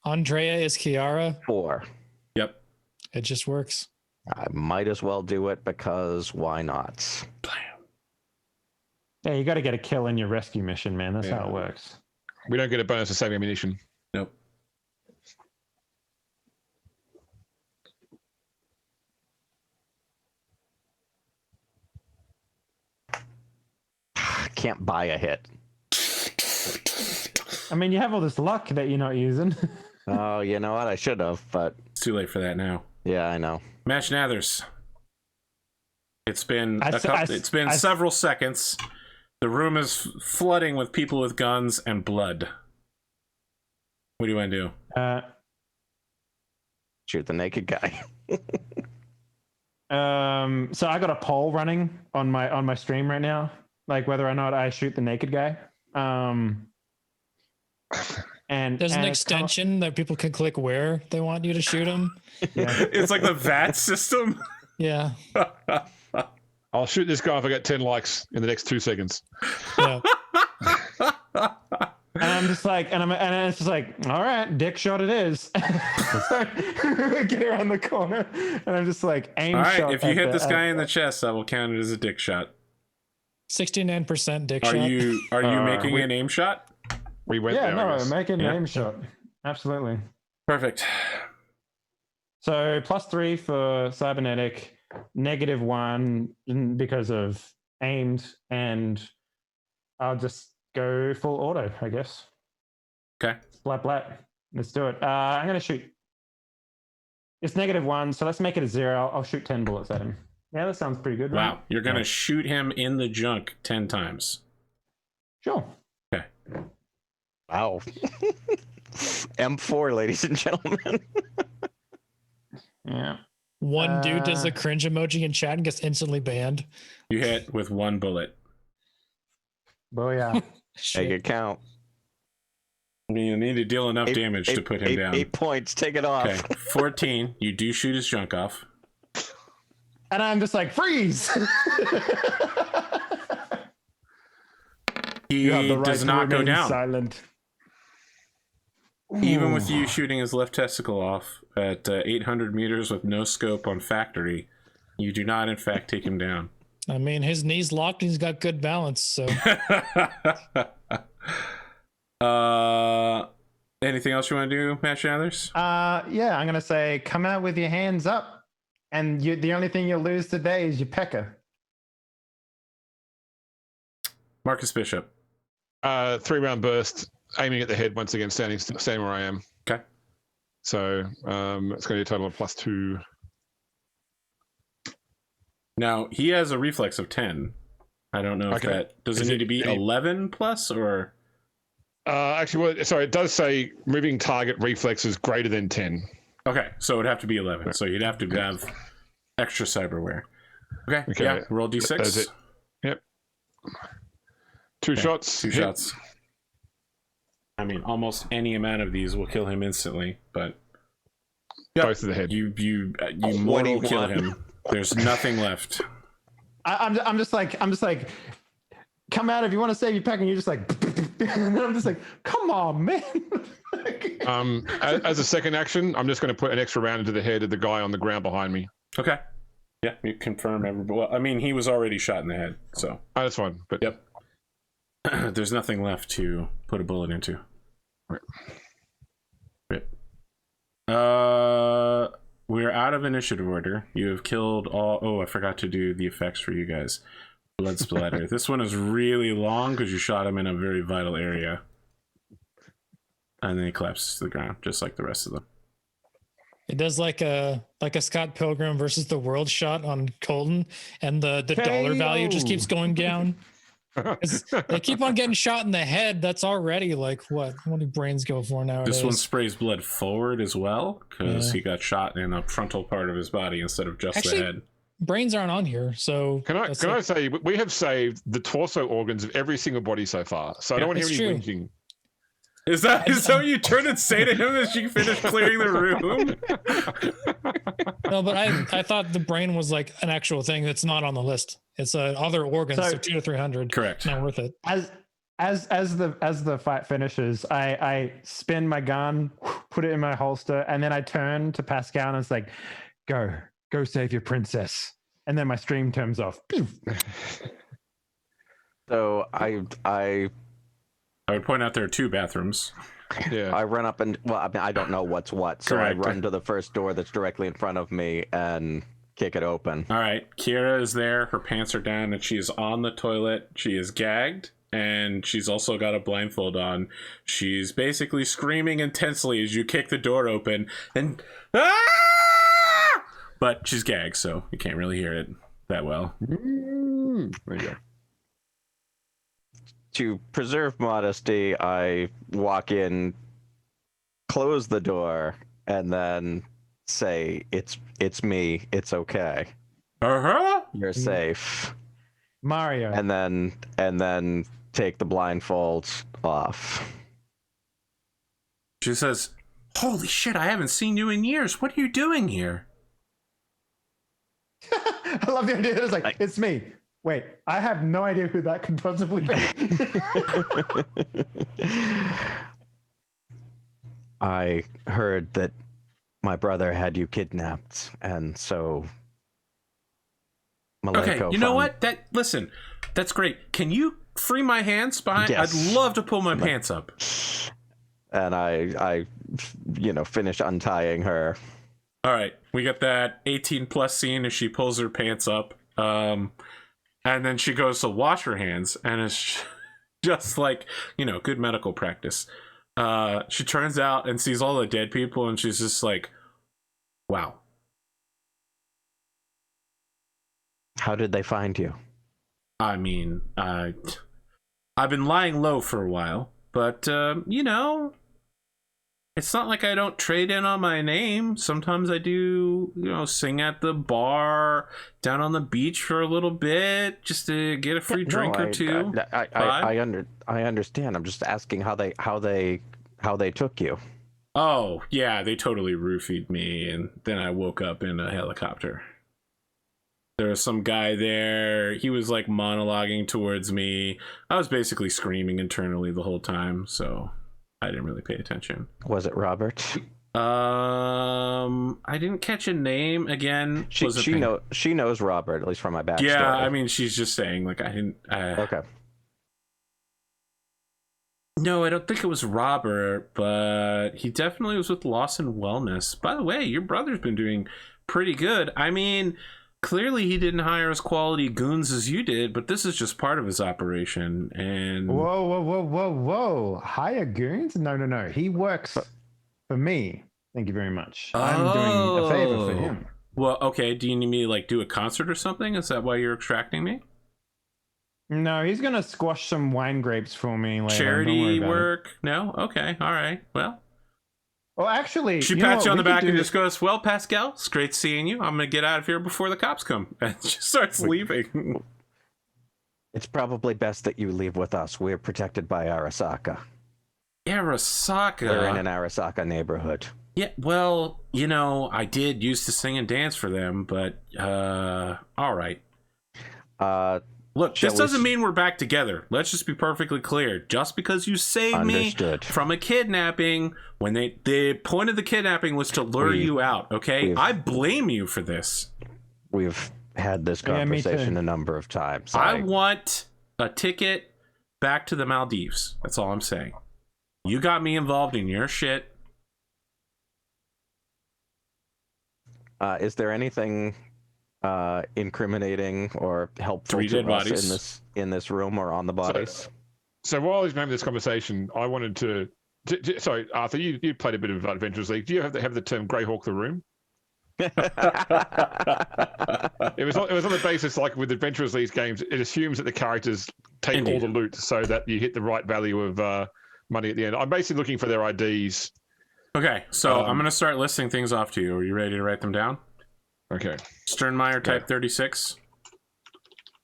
Andrea is Kiara. -4. Yep. It just works. I might as well do it because why not? Blam. Yeah, you got to get a kill in your rescue mission, man. That's how it works. We don't get a bonus for saving ammunition. Nope. Can't buy a hit. I mean, you have all this luck that you're not using. Oh, you know what? I should have, but It's too late for that now. yeah, I know. Match Nathers. It's been I- several seconds. The room is flooding with people with guns and blood. What do you want to do? Shoot the naked guy. So I got a poll running on my stream right now, like whether or not I shoot the naked guy. And There's an and it's come- extension that people can click where they want you to shoot them. Yeah. It's like the VAT system. Yeah. I'll shoot this guy if I get 10 likes in the next 2 seconds. Yeah. And I'm just like, and it's just like, all right, dick shot it is. So, get around the corner, and I'm just like, aim All right, shot. if you at hit the- this guy in the chest, I will count it as a dick shot. 69% dick Are shot. you making an aim shot? We went Yeah, there. I no, guess. make an Yeah. aim shot. Absolutely. Perfect. So +3 for cybernetic, -1 because of aimed, and I'll just go full auto, I guess. Okay. Blat blat. Let's do it. I'm gonna shoot. It's -1, so let's make it a 0. I'll shoot 10 bullets at him. Yeah, that sounds pretty good, right? Wow. You're going to shoot him in the junk 10 times. Sure. Okay. Wow. M4, ladies and gentlemen. Yeah. One dude does a cringe emoji in chat and gets instantly banned. You hit with 1 bullet. Booyah. Make Shit. it count. I mean, you need to deal enough damage to put him down. 8 points. Take it off. Okay. 14. You do shoot his junk off. And I'm just like, freeze! He You have the right does to not go remain down. silent. Even with you shooting his left testicle off at 800 meters with no scope on factory, you do not, in fact, take him down. I mean, his knee's locked and he's got good balance, so. Anything else you want to do, Matt Shathers? Yeah, I'm gonna say, come out with your hands up, and the only thing you'll lose today is your pecker. Marcus Bishop. 3-round burst, aiming at the head once again, standing where I am. Okay. So it's going to be a total of +2. Now, he has a reflex of 10. I don't know if Okay. that... Does it Is need it to be any- 11 plus, or... Actually, well, sorry, it does say moving target reflexes greater than 10. Okay, so it would have to be 11. So you'd have to have extra cyberware. Okay, Okay. yeah, roll d6. That's it. Yep. 2 Okay, shots. 2 hit. shots. I mean, almost any amount of these will kill him instantly, but... Yep, Both of the head. You mortal kill 21. him. There's nothing left. I'm just like, come out if you want to save your pecker, and you're just like, and then I'm just like, come on, man. As a second action, I'm just going to put an extra round into the head of the guy on the ground behind me. Okay. Yeah, you confirm everybody. Well, I mean, he was already shot in the head, so... Oh, that's fine. But Yep. There's nothing left to put a bullet into. Right. Rip. We're out of initiative order. You have killed all... Oh, I forgot to do the effects for you guys. Blood splatter. This one is really long because you shot him in a very vital area. And then he collapses to the ground, just like the rest of them. It does like a Scott Pilgrim versus the World shot on Colton, and the dollar value just keeps going down. 'Cause they keep on getting shot in the head. That's already like what do brains go for nowadays? This one sprays blood forward as well because Yeah. he got shot in a frontal part of his body instead of just Actually, the head. Brains aren't on here, so Can I that's can I like- say we have saved the torso organs of every single body so far, so I don't want to It's hear any true. whinging. Is that what you turn and say to him as you finish clearing the room? No, but I thought the brain was like an actual thing that's not on the list. It's other organs, so 200 to 300. Correct. Not worth it. As the fight finishes, I spin my gun, put it in my holster, and then I turn to Pascal and it's like, go save your princess. And then my stream turns off. So I I would point out there are 2 bathrooms. Yeah. I run up and I mean I don't know what's what, so Correct. I run to the first door that's directly in front of me and kick it open. All right, Kira is there. Her pants are down, and she is on the toilet. She is gagged, and she's also got a blindfold on. She's basically screaming intensely as you kick the door open, and but she's gagged, so you can't really hear it that well. There you go. To preserve modesty, I walk in, close the door, and then say, "It's me. It's okay. You're safe." Mario. And then take the blindfold off. She says, "Holy shit! I haven't seen you in years. What are you doing here?" I love the idea that it's like, it's me. Wait, I have no idea who that could possibly be. I heard that my brother had you kidnapped, and so Okay, Malenko you know found- what? Listen, that's great. Can you free my hands behind? Yes. I'd love to pull my pants up. and I finish untying her. All right, we got that 18 plus scene as she pulls her pants up, and then she goes to wash her hands, and it's just like good medical practice. She turns out and sees all the dead people, and she's just like, "Wow." How did they find you? I mean, I've been lying low for a while, but it's not like I don't trade in on my name. Sometimes I do, sing at the bar, down on the beach for a little bit, just to get a free drink or two. I understand. I'm just asking how they took you. Oh yeah, they totally roofied me, and then I woke up in a helicopter. There was some guy there. He was like monologuing towards me. I was basically screaming internally the whole time, so I didn't really pay attention. Was it Robert? I didn't catch a name again. She knows Robert, at least from my backstory. Yeah, I mean, she's just saying like I didn't. Okay. No, I don't think it was Robert, but he definitely was with Lawson Wellness. By the way, your brother's been doing pretty good. I mean, clearly he didn't hire as quality goons as you did, but this is just part of his operation. And Whoa! Hire goons? No. He works for me. Thank you very much. I'm doing a favor for him. Well, okay. Do you need me to like do a concert or something? Is that why you're extracting me? No, he's gonna squash some wine grapes for me later. Charity work? No? Okay. All right. Well, actually, she pats you on the back and just goes, "Well, Pascal, it's great seeing you. I'm gonna get out of here before the cops come." And she starts leaving. It's probably best that you leave with us. We're protected by Arasaka. Arasaka? We're in an Arasaka neighborhood. Yeah, well, I did used to sing and dance for them, but all right. Look, this doesn't mean we're back together. Let's just be perfectly clear. Just because you saved me from a kidnapping, when the point of the kidnapping was to lure you out, okay? I blame you for this. We've had this conversation a number of times. I want a ticket back to the Maldives. That's all I'm saying. You got me involved in your shit. Is there anything incriminating or helpful to us in this room or on the bodies? So while he's having this conversation, I wanted to sorry, Arthur, you played a bit of Adventurers League. Do you have the term Greyhawk the room? It was on the basis, like with Adventurers League games, it assumes that the characters take all the loot so that you hit the right value of money at the end. I'm basically looking for their IDs. Okay, so I'm going to start listing things off to you. Are you ready to write them down? Okay. Sternmeyer Type 36.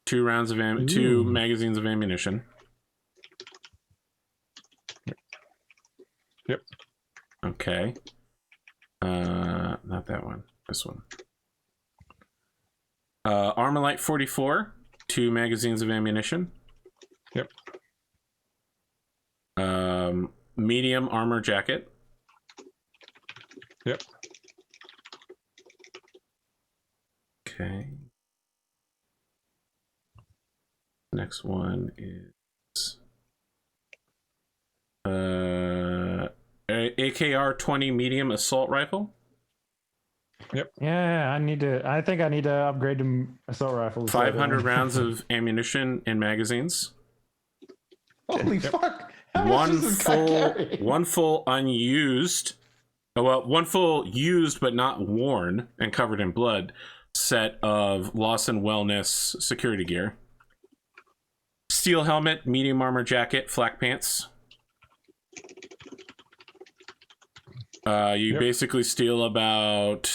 2 magazines of ammunition. Yep. Okay. Not that one. This one. Armalite 44. 2 magazines of ammunition. Yep. Medium armor jacket. Yep. Okay. Next one is AKR 20 medium assault rifle. Yep. Yeah, I think I need to upgrade to assault rifles. 500 rounds of ammunition and magazines. Holy fuck! One full unused. One full used but not worn and covered in blood set of Lawson Wellness security gear. Steel helmet, medium armor jacket, flak pants. You basically steal about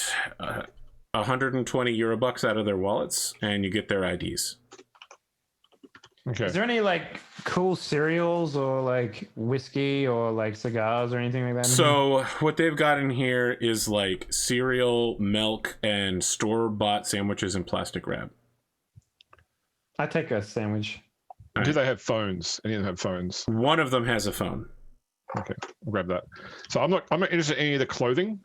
120 Eurobucks out of their wallets, and you get their IDs. Okay. Is there any like cool cereals or like whiskey or like cigars or anything like that? So what they've got in here is like cereal, milk, and store-bought sandwiches in plastic wrap. I take a sandwich. Do they have phones? Any of them have phones? One of them has a phone. Okay, I'll grab that. So I'm not interested in any of the clothing,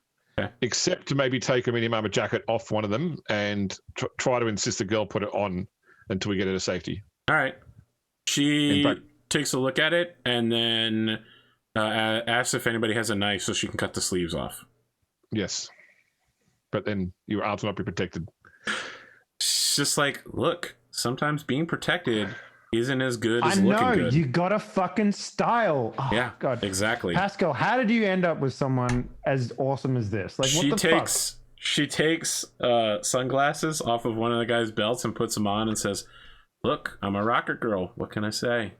except to maybe take a medium armor jacket off one of them and try to insist the girl put it on until we get her to safety. All right. She takes a look at it and then Asks if anybody has a knife so she can cut the sleeves off. Yes. But then your arms will not be protected. It's just like, look, sometimes being protected isn't as good as I looking know, good. you got a fucking style. Oh, Yeah, God. exactly. Pascal, how did you end up with someone as awesome as this? Like, what the fuck? She takes sunglasses off of one of the guy's belts and puts them on and says, "Look, I'm a rocket girl. What can I say?"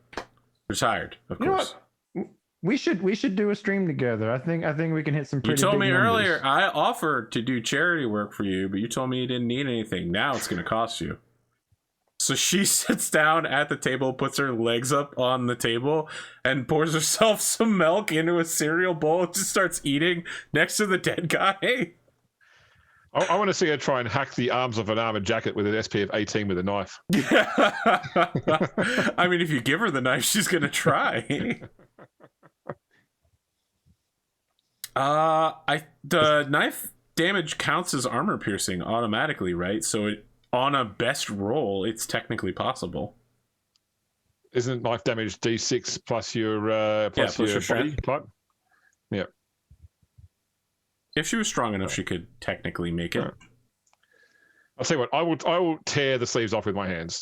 Retired, of You know course. what? We should do a stream together. I think we can hit some You pretty told big me numbers. earlier I offered to do charity work for you, but you told me you didn't need anything. Now it's going to cost you. So she sits down at the table, puts her legs up on the table, and pours herself some milk into a cereal bowl and just starts eating next to the dead guy. I want to see her try and hack the arms of an armored jacket with an SPF 18 with a knife. Yeah. I mean, if you give her the knife, she's going to try. The knife damage counts as armor piercing automatically, right? So on a best roll, it's technically possible. Isn't knife damage D6 plus your plus your body strength. type? Yeah. If she was strong enough, she could technically make it. Right. I'll tell you what, I will tear the sleeves off with my hands.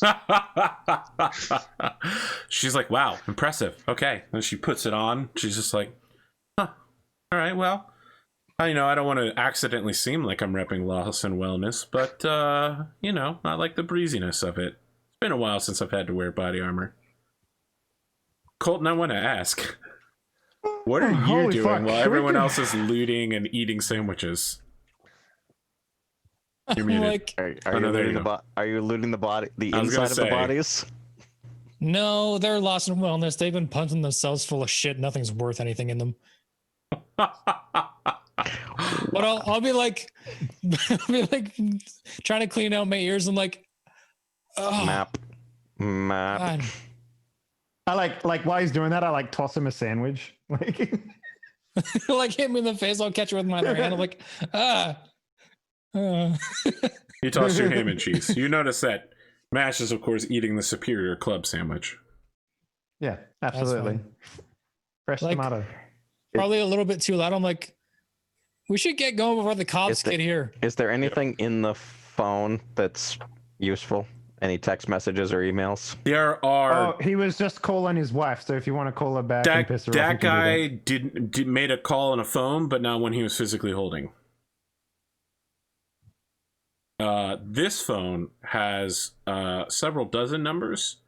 She's like, wow, impressive. Okay. And she puts it on. She's just like, huh. All right, well, I don't want to accidentally seem like I'm repping loss and wellness, but, I like the breeziness of it. It's been a while since I've had to wear body armor. Colton, I want to ask, what are you Holy doing fuck. while Should we everyone do- else is looting and eating sandwiches? You're muted. Like, Are Oh, you no, there looting you the are you looting the body, the I was gonna inside of the say. bodies? no, they're lost in wellness. They've been punching themselves full of shit. Nothing's worth anything in them. But I'll be like, trying to clean out my ears and like, oh, Map. God. I like while he's doing that, I like toss him a sandwich. Like, Like hit me in the face. I'll catch it with my other hand. I'm like, ah. You toss your ham and cheese. You notice that Mash is, of course, eating the superior club sandwich. yeah, absolutely. fine. Fresh Like- tomato. Probably a little bit too loud. I'm like, we should get going before the cops Is the- get here. Is there anything in the phone that's useful? Any text messages or emails? There are Oh, he was just calling his wife. So if you want to call her back and piss her off, you that can do guy made a call on a phone, but not when he was physically holding. This phone has several dozen numbers,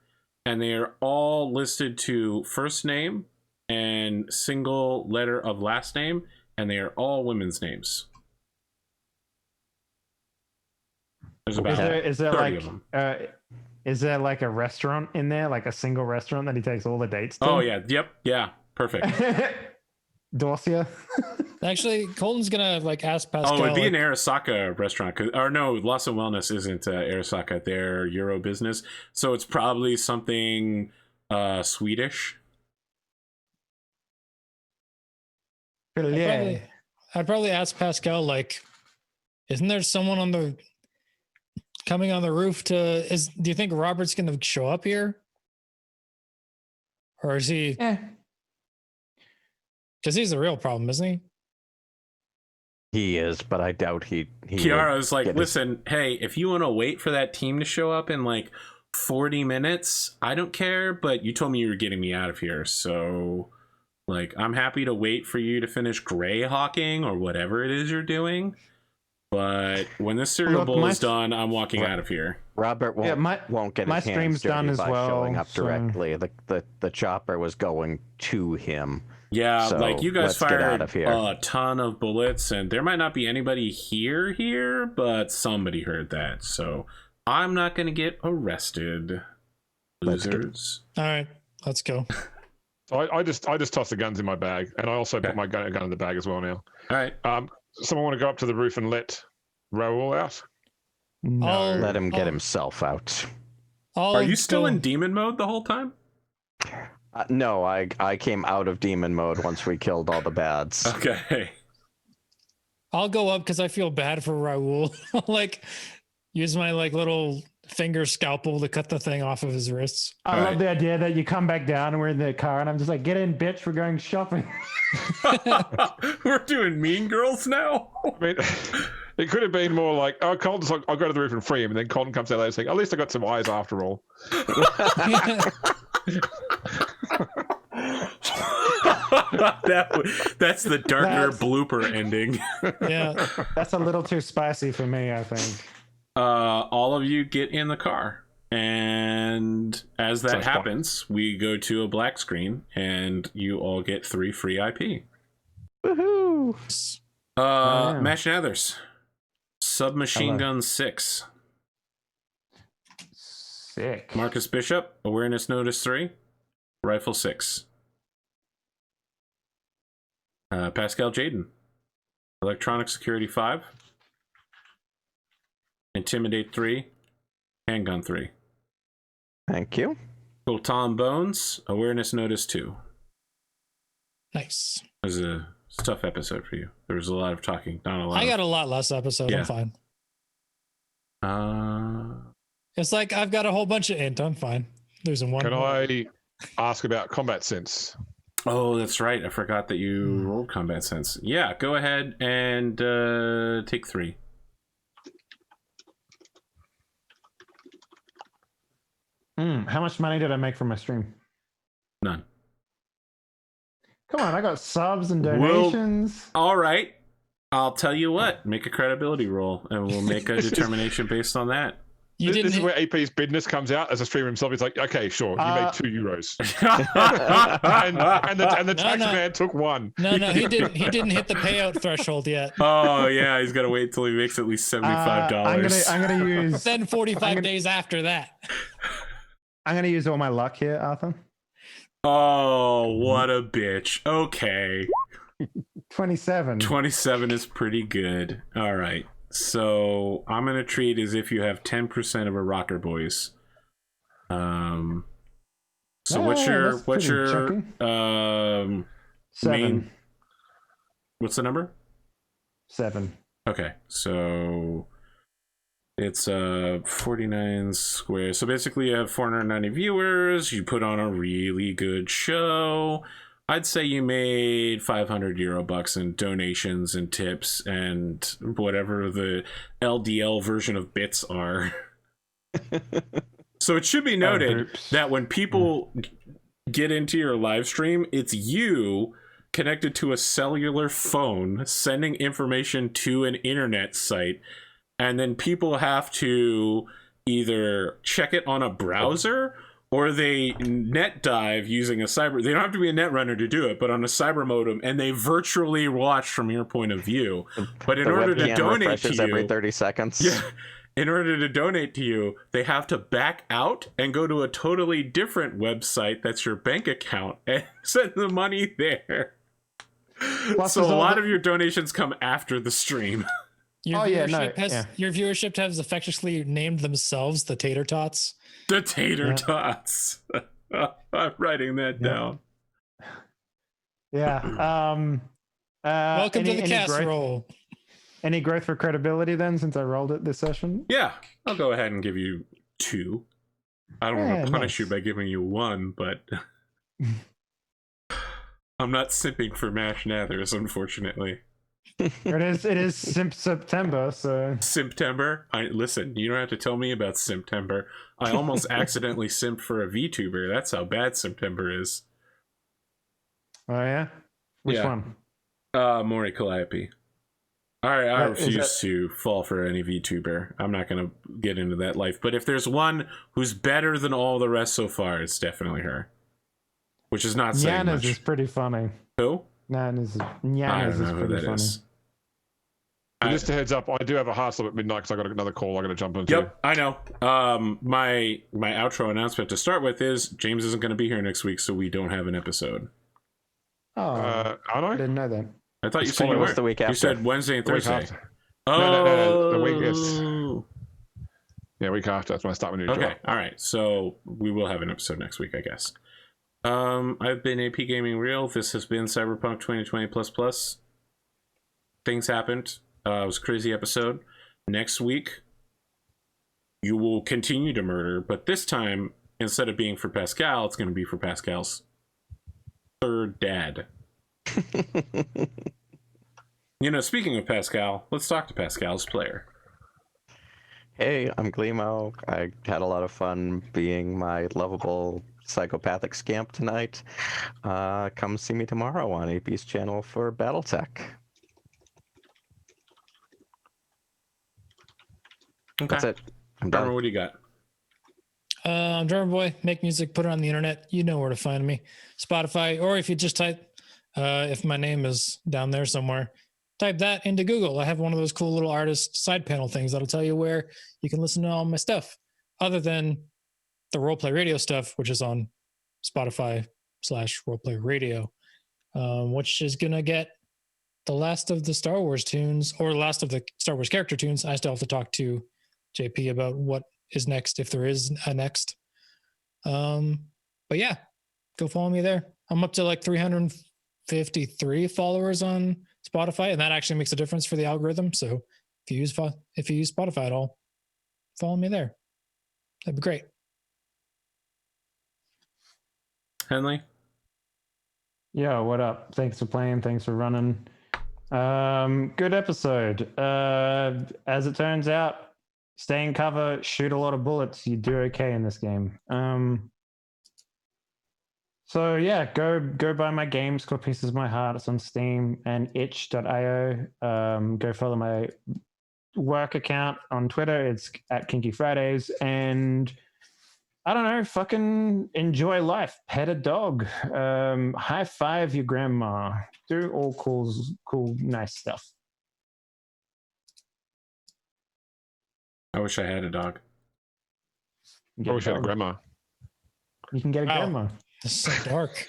and they are all listed to first name and single letter of last name, and they are all women's names. There's about Is there 30 like of them. is there like a restaurant in there, like a single restaurant that he takes all the dates to? Oh yeah, yep, yeah, perfect. Dorsia. Actually, Colton's gonna like ask Pascal. Oh, it'd be like, an Arasaka restaurant, or no, Loss and Wellness isn't Arasaka. They're Euro business, so it's probably something Swedish. Yeah. I'd probably ask Pascal, like, isn't there someone coming on the roof do you think Robert's gonna show up here? Or is he, because he's the real problem, isn't he? He is, but I doubt he Kiara's like, get his- listen, hey, if you want to wait for that team to show up in like 40 minutes, I don't care, but you told me you were getting me out of here, so like I'm happy to wait for you to finish gray hawking or whatever it is you're doing. But when this cereal Look, bowl my- is done, I'm walking out of here. Robert won't, Yeah, won't get my his hands stream's done dirty as by well, showing up so- directly. The chopper was going to him. Yeah, So, like you guys let's get fired out of here. a ton of bullets, and there might not be anybody here, but somebody heard that. So I'm not going to get arrested, Let's get- losers. All right, let's go. So I just toss the guns in my bag, and I also put my gun in the bag as well now. All right. Someone want to go up to the roof and let Raoul out? I'll- Let him get I'll- himself out. I'll Are you still go- in demon mode the whole time? No, I came out of demon mode once we killed all the bads. Okay. I'll go up because I feel bad for Raul. Like, use my like little finger scalpel to cut the thing off of his wrists. I All love right. the idea that you come back down and we're in the car, and I'm just like, "Get in, bitch! We're going shopping." We're doing Mean Girls now. I mean, it could have been more like, "Oh, Colton's like, I'll go to the roof and free him," and then Colton comes out later saying, "At least I got some eyes after all." That's the darker That's- blooper ending. Yeah. That's a little too spicy for me, I think. All of you get in the car, and as that Sounds fun. happens, we go to a black screen, and you all get 3 free IP. Woohoo! Yeah. Mash Nathers, Submachine Hello. Gun 6, Sick. Marcus Bishop, Awareness Notice 3, Rifle 6, Pascal Jaden, Electronic Security 5, Intimidate 3, Handgun 3. Thank you. Coltan Bonez, Awareness Notice 2. Nice. It was a tough episode for you. There was a lot of talking, not a lot. I got a lot less episode. Yeah. I'm fine. Uh, It's like I've got a whole bunch of int. I'm fine. Losing one. Can I ask about combat sense? oh, that's right. I forgot that you rolled combat sense. Yeah, go ahead and take 3. How much money did I make from my stream? None. Come on, I got subs and Well- donations. All right. I'll tell you what. Make a credibility roll, and we'll make a determination based on that. You This didn't. is hit- where AP's business comes out as a streamer himself. He's like, "Okay, sure, you made €2, and the No, tax no. man took 1." No, he didn't. He didn't hit the payout threshold yet. Oh yeah, he's got to wait till he makes at least $75. I'm gonna use. Then 45 I'm gonna- days after that. I'm gonna use all my luck here, Arthur. Oh, what a bitch. Okay. 27. 27 is pretty good. All right. So I'm going to treat as if you have 10% of a Rocker Boys. So what's Ah, your, that's what's pretty your, chunky. 7. main, what's the number? 7. Okay. So it's 49 squares. So basically you have 490 viewers. You put on a really good show. I'd say you made €500 in donations and tips and whatever the LDL version of bits are. So it should be noted Oops. that when people get into your live stream, it's you connected to a cellular phone sending information to an internet site, and then people have to either check it on a browser or they net dive using a cyber. They don't have to be a net runner to do it, but on a cyber modem, and they virtually watch from your point of view. But in The order to webcam donate refreshes to every you, 30 seconds. yeah, in order to donate to you, they have to back out and go to a totally different website that's your bank account and send the money there. Plus So there's a all lot the- of your donations come after the stream. Your Oh, yeah, no, viewership has yeah. your viewership has effectively named themselves the Tater Tots. The tater Yeah. tots. I'm writing that Yeah. down. Yeah. Welcome to the growth, casserole. any growth for credibility then, since I rolled it this session? Yeah, I'll go ahead and give you 2. I don't want Yeah, to punish you nice. by giving you 1, but I'm not simping for Mash Nathers, unfortunately. It is September, so September? Listen, you don't have to tell me about September. I almost accidentally simped for a VTuber. That's how bad September is. oh yeah. Which Yeah. one? Maury Calliope. I Is refuse to fall for any VTuber. I'm not going to get into that life. But if there's one who's better than all the rest so far, it's definitely her. Which is not saying Nyanas much. is pretty funny. Who? Nyanas I is don't know who pretty that funny. is. And just a heads up, I do have a hard stop at midnight because I got another call I got to jump into. Yep, I know. My outro announcement to start with is James isn't going to be here next week, so we don't have an episode. Oh, Aren't I I? didn't know that. I thought you It's said you following were. What's the week You after? said Wednesday and The week Thursday. after. Oh, No. The week is. Yeah, week after. That's when I start my new Okay, job. all right. So we will have an episode next week, I guess. I've been APGamingREAL. This has been Cyberpunk 2020++. Things happened. It was a crazy episode. Next week, you will continue to murder, but this time, instead of being for Pascal, it's going to be for Pascal's third dad. Speaking of Pascal, let's talk to Pascal's player. Hey, I'm Glimo. I had a lot of fun being my lovable psychopathic scamp tonight. Come see me tomorrow on AP's channel for Battletech. Okay. That's it. I'm Drummer, done. what do you got? I'm Drumurboy. Make music, put it on the internet. You know where to find me. Spotify, or if you just type, if my name is down there somewhere, type that into Google. I have one of those cool little artist side panel things that'll tell you where you can listen to all my stuff, other than the Roleplay Radio stuff, which is on Spotify/Roleplay Radio, which is going to get the last of the Star Wars tunes, or the last of the Star Wars character tunes. I still have to talk to JP about what is next, if there is a next. But yeah, go follow me there. I'm up to like 353 followers on Spotify, and that actually makes a difference for the algorithm. So if you use Spotify at all, follow me there. That'd be great. Henley? Yo, what up? Thanks for playing. Thanks for running. Good episode. As it turns out, stay in cover, shoot a lot of bullets. You do okay in this game. So yeah, go buy my games called Pieces of My Heart. It's on Steam and itch.io. Go follow my work account on Twitter. It's at Kinky Fridays. And I don't know, fucking enjoy life. Pet a dog. High five your grandma. Do all cool, nice stuff. I wish I had a dog. I wish I had a grandma. You can get a Wow. grandma. This is so dark.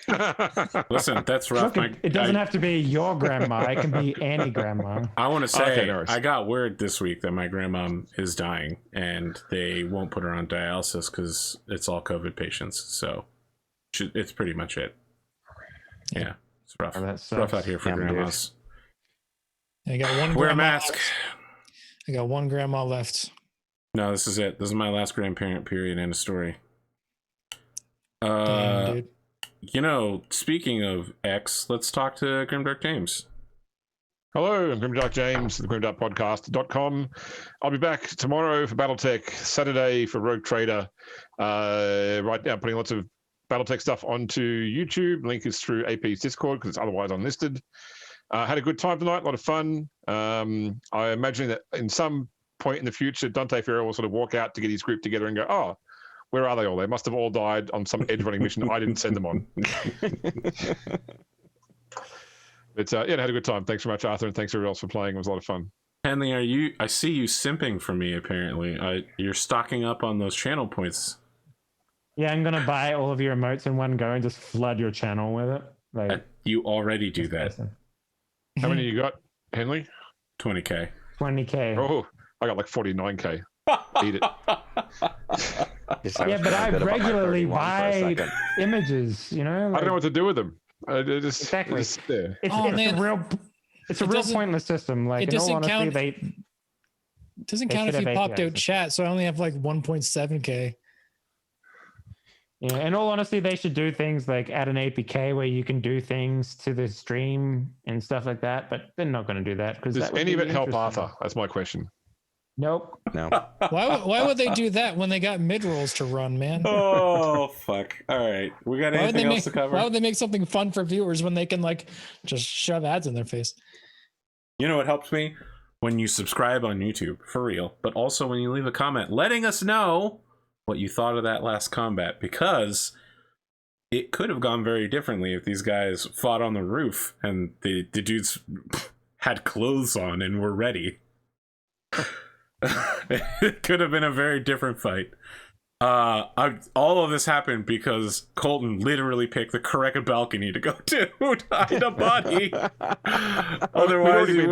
Listen, that's rough. Look, it doesn't have to be your grandma. It can be any grandma. I want to say, Okay, no worries. I got word this week that my grandma is dying, and they won't put her on dialysis because it's all COVID patients. So it's pretty much it. Yeah, it's rough. Oh, that It's rough sucks. out here for Yeah, dude. grandmas. I got one. Wear a grandma mask. left. I got one grandma left. No, this is it. This is my last grandparent. Period. End of story. Damn, dude. Speaking of X, let's talk to Grimdarkjames. Hello, I'm Grimdarkjames, the grimdarkpodcast.com. I'll be back tomorrow for Battletech, Saturday for Rogue Trader. Right now, putting lots of Battletech stuff onto YouTube. Link is through AP's Discord because it's otherwise unlisted. Had a good time tonight, a lot of fun. I imagine that in some point in the future, Dante Ferro will sort of walk out to get his group together and go, oh, where are they all? They must have all died on some edge running mission I didn't send them on. But yeah, I had a good time. Thanks very much, Arthur, and thanks everyone else for playing. It was a lot of fun. Henley, I see you simping for me, apparently. You're stocking up on those channel points. Yeah, I'm gonna buy all of your emotes in one go and just flood your channel with it. Like You already do that. How many you got, Henley? 20K. 20K. Oh, I got like 49K. Eat it. Yeah, but I regularly buy images. You know, I don't know what to do with them. Exactly. There. It's man. a real pointless system. Like, It in all doesn't honesty, count. they It doesn't They count if should you have popped APIs out and chat, so I only have like 1.7K. Yeah, in all honesty, they should do things like add an APK where you can do things to the stream and stuff like that. But they're not going to do that because Does any of it help Arthur? That's my question. Nope. No. Why would they do that when they got mid rolls to run, man? Oh, fuck. All right. We got anything else to cover? Why would they make something fun for viewers when they can like just shove ads in their face? You know what helps me? When you subscribe on YouTube, for real. But also when you leave a comment letting us know what you thought of that last combat. Because it could have gone very differently if these guys fought on the roof and the dudes had clothes on and were ready. It could have been a very different fight. All of this happened because Coltan literally picked the correct balcony to go to hide a body. Otherwise, we've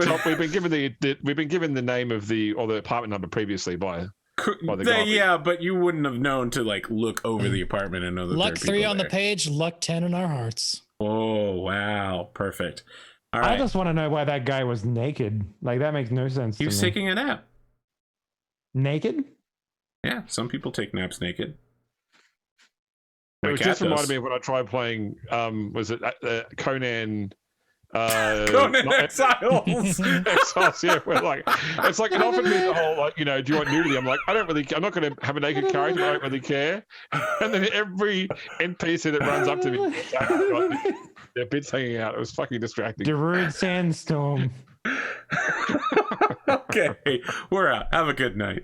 been given the name of the apartment number previously by the guy. Yeah, but you wouldn't have known to like look over the apartment and know that Luck there are 3 people on there. the page, luck 10 in our hearts. Oh wow, perfect. All right, I just want to know why that guy was naked. Like, that makes no sense. he was to me. taking a nap. Naked? Yeah, some people take naps naked. It My was cat just reminded does. me of when I tried playing. Was it Conan? Conan not- Exiles. Exiles, yeah. Where like it's like it offered me the whole like, you know, do you want nudity? I'm like, I'm not going to have a naked character. But I don't really care. And then every NPC that runs up to me, got their bits hanging out. It was fucking distracting. Darude Sandstorm. Okay, we're out. Have a good night.